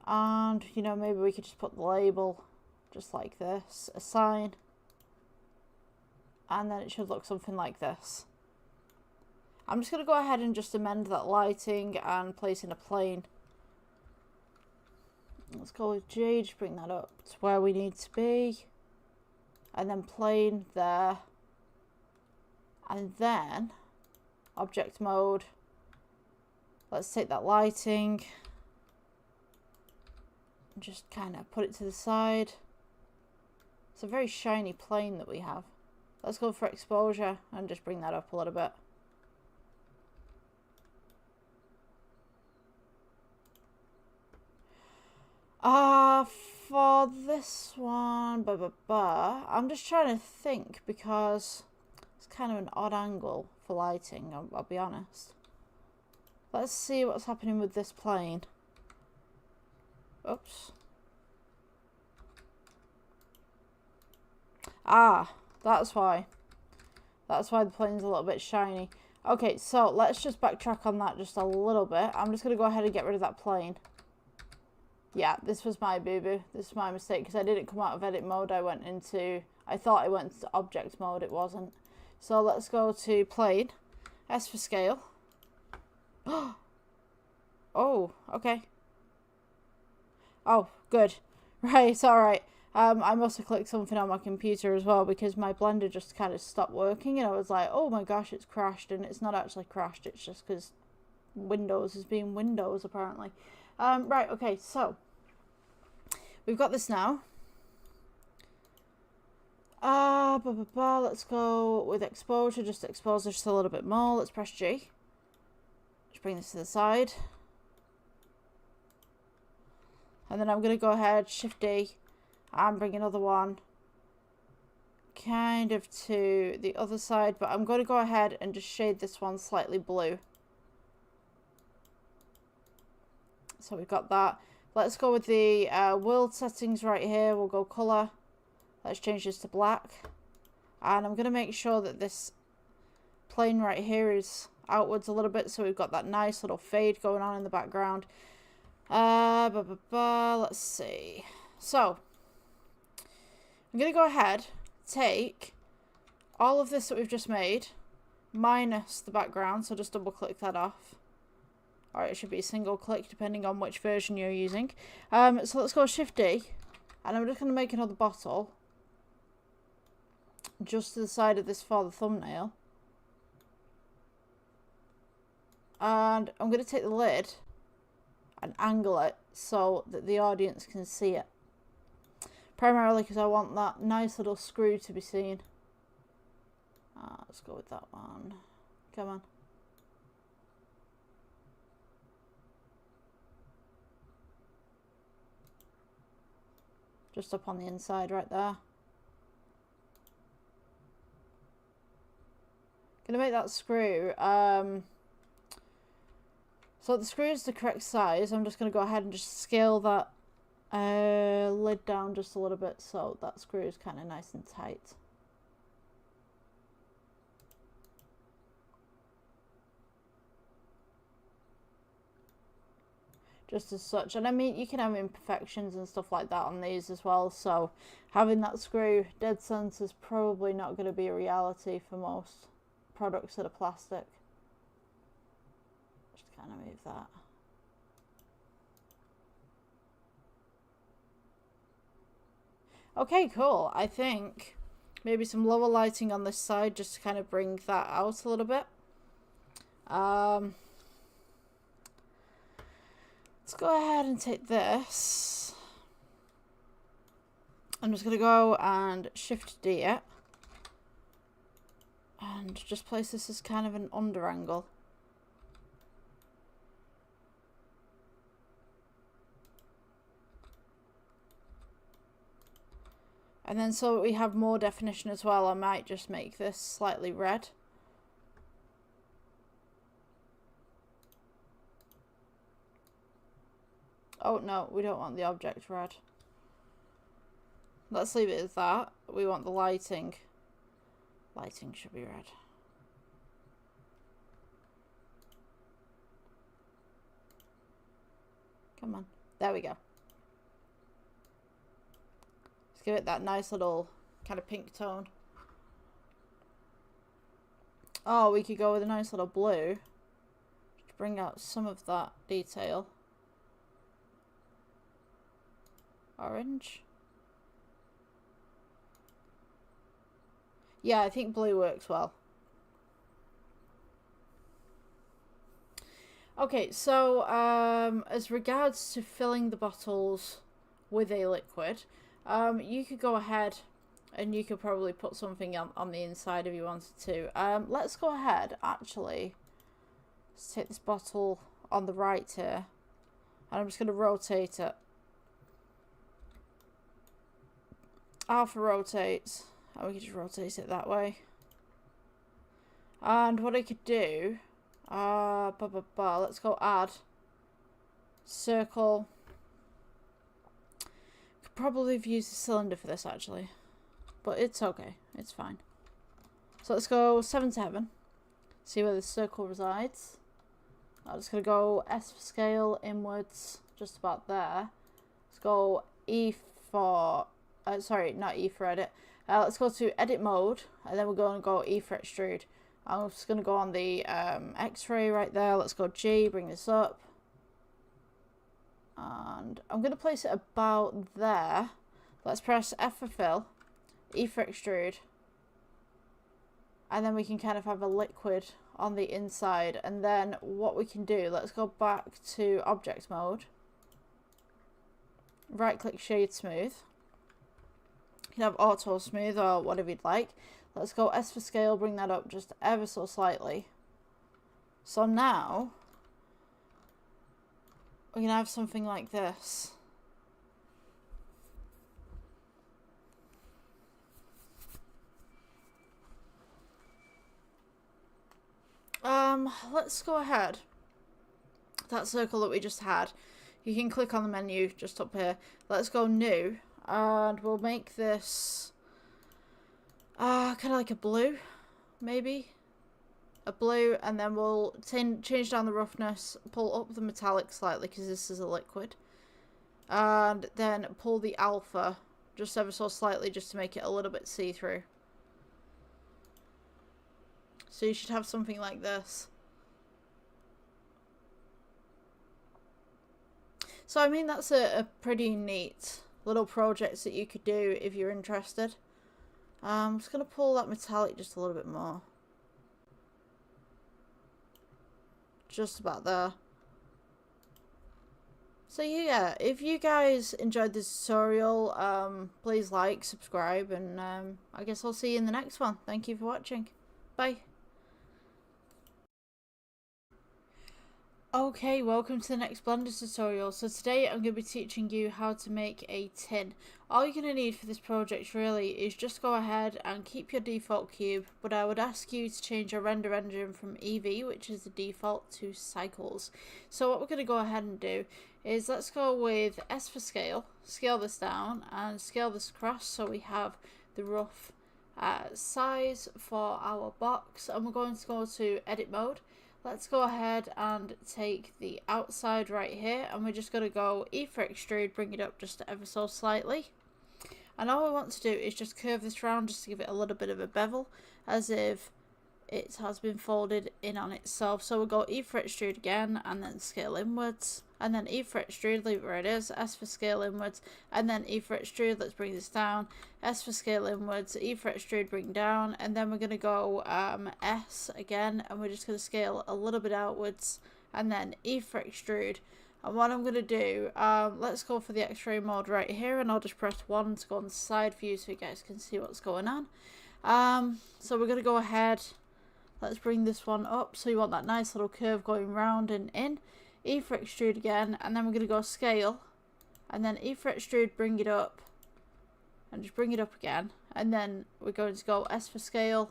and you know, maybe we could just put the label just like this, assign, and then it should look something like this. I'm just going to go ahead and just amend that lighting and place in a plane. Let's go with G, just bring that up to where we need to be, and then plane there. And then, object mode, let's take that lighting, and just kind of put it to the side. It's a very shiny plane that we have. Let's go for exposure, and just bring that up a little bit. For this one, I'm just trying to think, because... It's kind of an odd angle for lighting, I'll be honest. Let's see what's happening with this plane. Oops. Ah, that's why. That's why the plane's a little bit shiny. Okay, so let's just backtrack on that just a little bit. I'm just going to go ahead and get rid of that plane. Yeah, this was my boo-boo. This is my mistake, because I didn't come out of edit mode. I thought I went into object mode. It wasn't. So let's go to plane, S for scale. Oh, okay. Oh, good. Right, alright. I must have clicked something on my computer as well, because my Blender just kind of stopped working and I was like, oh my gosh, it's crashed, and it's not actually crashed, it's just because Windows is being Windows apparently. Right, okay, so we've got this now. Let's go with exposure, just expose it just a little bit more. Let's press G. Just bring this to the side. And then I'm going to go ahead, Shift D, and bring another one kind of to the other side, but I'm going to go ahead and just shade this one slightly blue. So we've got that. Let's go with the world settings right here. We'll go color. Let's change this to black. And I'm going to make sure that this plane right here is outwards a little bit, so we've got that nice little fade going on in the background. Let's see. So I'm going to go ahead, take all of this that we've just made, minus the background, so just double click that off. Or it should be a single click depending on which version you're using. So let's go Shift D, and I'm just going to make another bottle just to the side of this for the thumbnail. And I'm going to take the lid and angle it so that the audience can see it. Primarily because I want that nice little screw to be seen. Let's go with that one. Come on. Just up on the inside right there. Gonna make that screw. So the screw is the correct size. I'm just gonna go ahead and just scale that lid down just a little bit so that screw is kind of nice and tight. Just as such. And I mean, you can have imperfections and stuff like that on these as well, so having that screw dead center is probably not going to be a reality for most products that are plastic. Just kind of move that. Okay, cool. I think maybe some lower lighting on this side just to kind of bring that out a little bit. Let's go ahead and take this. I'm just going to go and Shift D it. And just place this as kind of an under angle. And then so we have more definition as well, I might just make this slightly red. Oh no, we don't want the object red. Let's leave it as that. We want the lighting. Lighting should be red. Come on. There we go. Let's give it that nice little kind of pink tone. Oh, we could go with a nice little blue to bring out some of that detail. Orange. Yeah, I think blue works well. Okay, so as regards to filling the bottles with a liquid, you could go ahead and you could probably put something on the inside if you wanted to. Let's go ahead, actually. Let's take this bottle on the right here, and I'm just going to rotate it. Alpha rotates, and we can just rotate it that way. And what I could do, let's go add circle. Could probably have used a cylinder for this actually, but it's okay, it's fine. So let's go 7 to heaven, see where the circle resides. I'm just gonna go S for scale inwards, just about there. Let's go E for sorry, not E for edit. Let's go to edit mode, and then we're going to go E for extrude. I'm just going to go on the X-ray right there. Let's go G, bring this up. And I'm going to place it about there. Let's press F for fill, E for extrude. And then we can kind of have a liquid on the inside. And then what we can do, let's go back to object mode. Right click shade smooth. You can have auto smooth or whatever you'd like. Let's go S for scale, bring that up just ever so slightly. So now we're going to have something like this. let's go ahead. That circle that we just had, you can click on the menu just up here. Let's go new, and we'll make this kind of like a blue, maybe a blue, and then we'll change down the roughness, pull up the metallic slightly because this is a liquid, and then pull the alpha just ever so slightly just to make it a little bit see-through. So you should have something like this. So I mean, that's a pretty neat little project that you could do if you're interested. I'm just going to pull that metallic just a little bit more. Just about there. So yeah, if you guys enjoyed this tutorial, please like, subscribe, and I guess I'll see you in the next one. Thank you for watching. Bye. Okay, welcome to the next Blender tutorial. So today I'm going to be teaching you how to make a tin. All you're going to need for this project really is just go ahead and keep your default cube, but I would ask you to change your render engine from Eevee, which is the default, to Cycles. So what we're going to go ahead and do is let's go with S for scale, scale this down and scale this across so we have the rough size for our box, and we're going to go to edit mode. Let's go ahead and take the outside right here, and we're just going to go E for extrude, bring it up just ever so slightly. And all we want to do is just curve this round just to give it a little bit of a bevel, as if it has been folded in on itself. So we'll go E for extrude again, and then scale inwards, and then E for extrude, leave it where it is, S for scale inwards, and then E for extrude, let's bring this down, S for scale inwards, E for extrude, bring down, and then we're going to go S again, and we're just going to scale a little bit outwards, and then E for extrude. And what I'm going to do, let's go for the X-ray mode right here, and I'll just press 1 to go on the side view so you guys can see what's going on. So we're going to go ahead, let's bring this one up, so you want that nice little curve going round and in. E for extrude again, and then we're going to go scale, and then E for extrude, bring it up, and just bring it up again, and then we're going to go S for scale,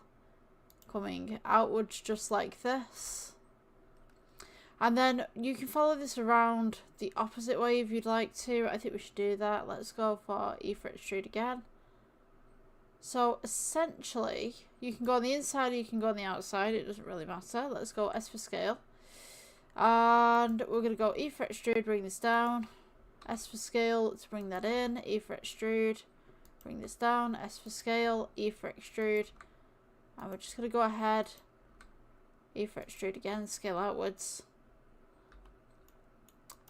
coming outwards just like this. And then you can follow this around the opposite way if you'd like to. I think we should do that. Let's go for E for extrude again. So essentially, you can go on the inside or you can go on the outside, it doesn't really matter. Let's go S for scale. And we're going to go E for extrude, bring this down, S for scale to bring that in, E for extrude, bring this down, S for scale, E for extrude, and we're just going to go ahead, E for extrude again, scale outwards,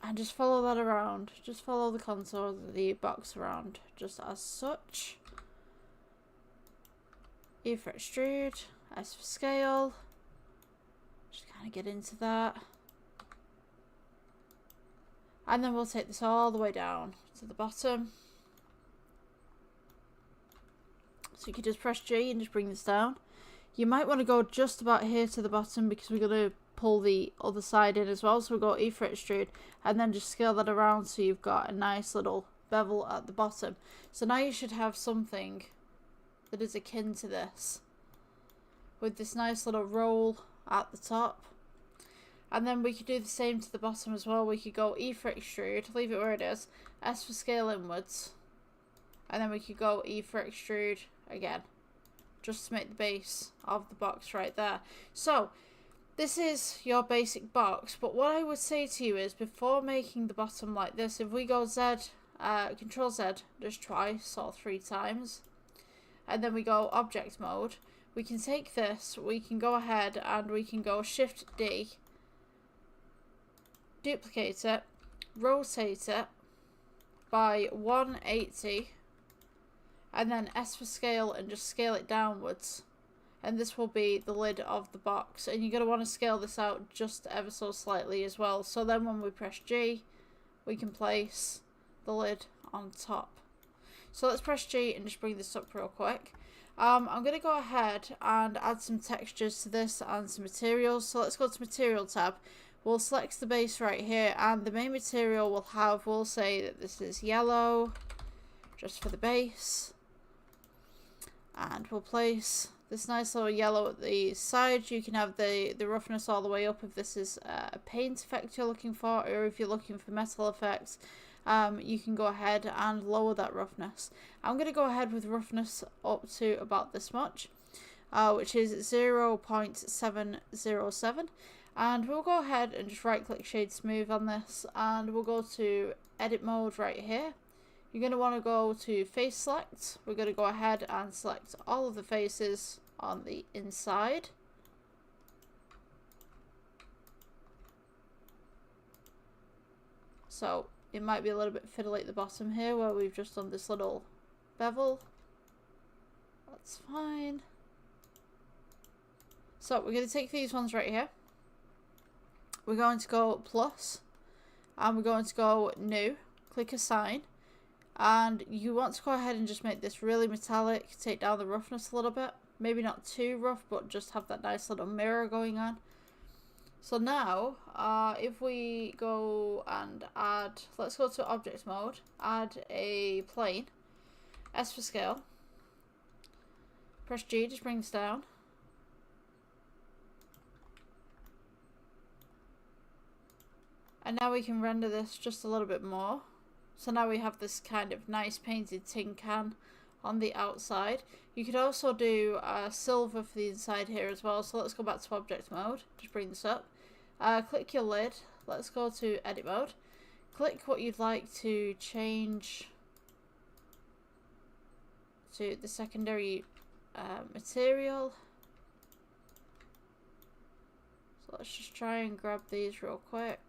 and just follow that around, just follow the contour of the box around, just as such. E for extrude, S for scale, just kind of get into that. And then we'll take this all the way down to the bottom. So you can just press G and just bring this down. You might want to go just about here to the bottom because we're going to pull the other side in as well. So we'll go E for extrude and then just scale that around so you've got a nice little bevel at the bottom. So now you should have something that is akin to this, with this nice little roll at the top. And then we could do the same to the bottom as well. We could go E for extrude, leave it where it is, S for scale inwards, and then we could go E for extrude again, just to make the base of the box right there. So this is your basic box, but what I would say to you is, before making the bottom like this, if we go Z, Control Z just twice or 3 times, and then we go object mode, we can take this, we can go ahead and we can go Shift D, duplicate it, rotate it by 180, and then S for scale and just scale it downwards, and this will be the lid of the box. And you're going to want to scale this out just ever so slightly as well, so then when we press G we can place the lid on top. So let's press G and just bring this up real quick. I'm going to go ahead and add some textures to this and some materials. So let's go to material tab. We'll select the base right here, and the main material we'll say that this is yellow, just for the base. And we'll place this nice little yellow at the side. You can have the roughness all the way up if this is a paint effect you're looking for, or if you're looking for metal effects, you can go ahead and lower that roughness. I'm going to go ahead with roughness up to about this much, which is 0.707, and we'll go ahead and just right click shade smooth on this, and we'll go to edit mode right here. You're going to want to go to face select. We're going to go ahead and select all of the faces on the inside. So it might be a little bit fiddly at the bottom here where we've just done this little bevel. That's fine. So we're going to take these ones right here. We're going to go plus, and we're going to go new, click assign. And you want to go ahead and just make this really metallic, take down the roughness a little bit. Maybe not too rough, but just have that nice little mirror going on. So now, if we go and add, let's go to object mode, add a plane, S for scale, press G, just bring this down. And now we can render this just a little bit more. So now we have this kind of nice painted tin can on the outside. You could also do silver for the inside here as well. So let's go back to object mode. Just bring this up. Click your lid. Let's go to edit mode. Click what you'd like to change to the secondary material. So let's just try and grab these real quick.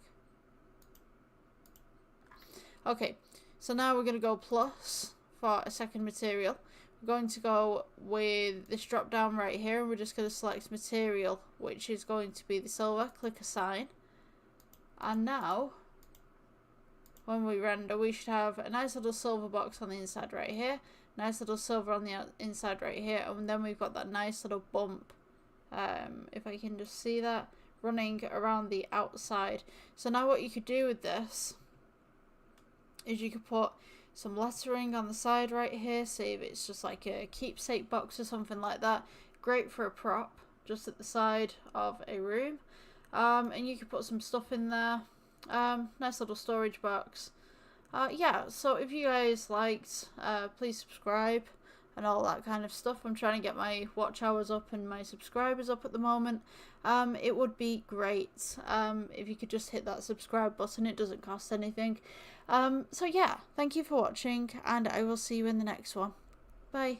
Okay, so now we're going to go plus for a second material. We're going to go with this drop down right here, and we're just going to select material, which is going to be the silver. Click assign. And now, when we render, we should have a nice little silver box on the inside right here, nice little silver on the inside right here, and then we've got that nice little bump, if I can just see that, running around the outside. So now what you could do with this is you could put some lettering on the side right here, see if it's just like a keepsake box or something like that. Great for a prop just at the side of a room. And you could put some stuff in there. Nice little storage box. Yeah, so if you guys liked, please subscribe and all that kind of stuff. I'm trying to get my watch hours up and my subscribers up at the moment. It would be great if you could just hit that subscribe button. It doesn't cost anything. So yeah, thank you for watching, and I will see you in the next one. Bye.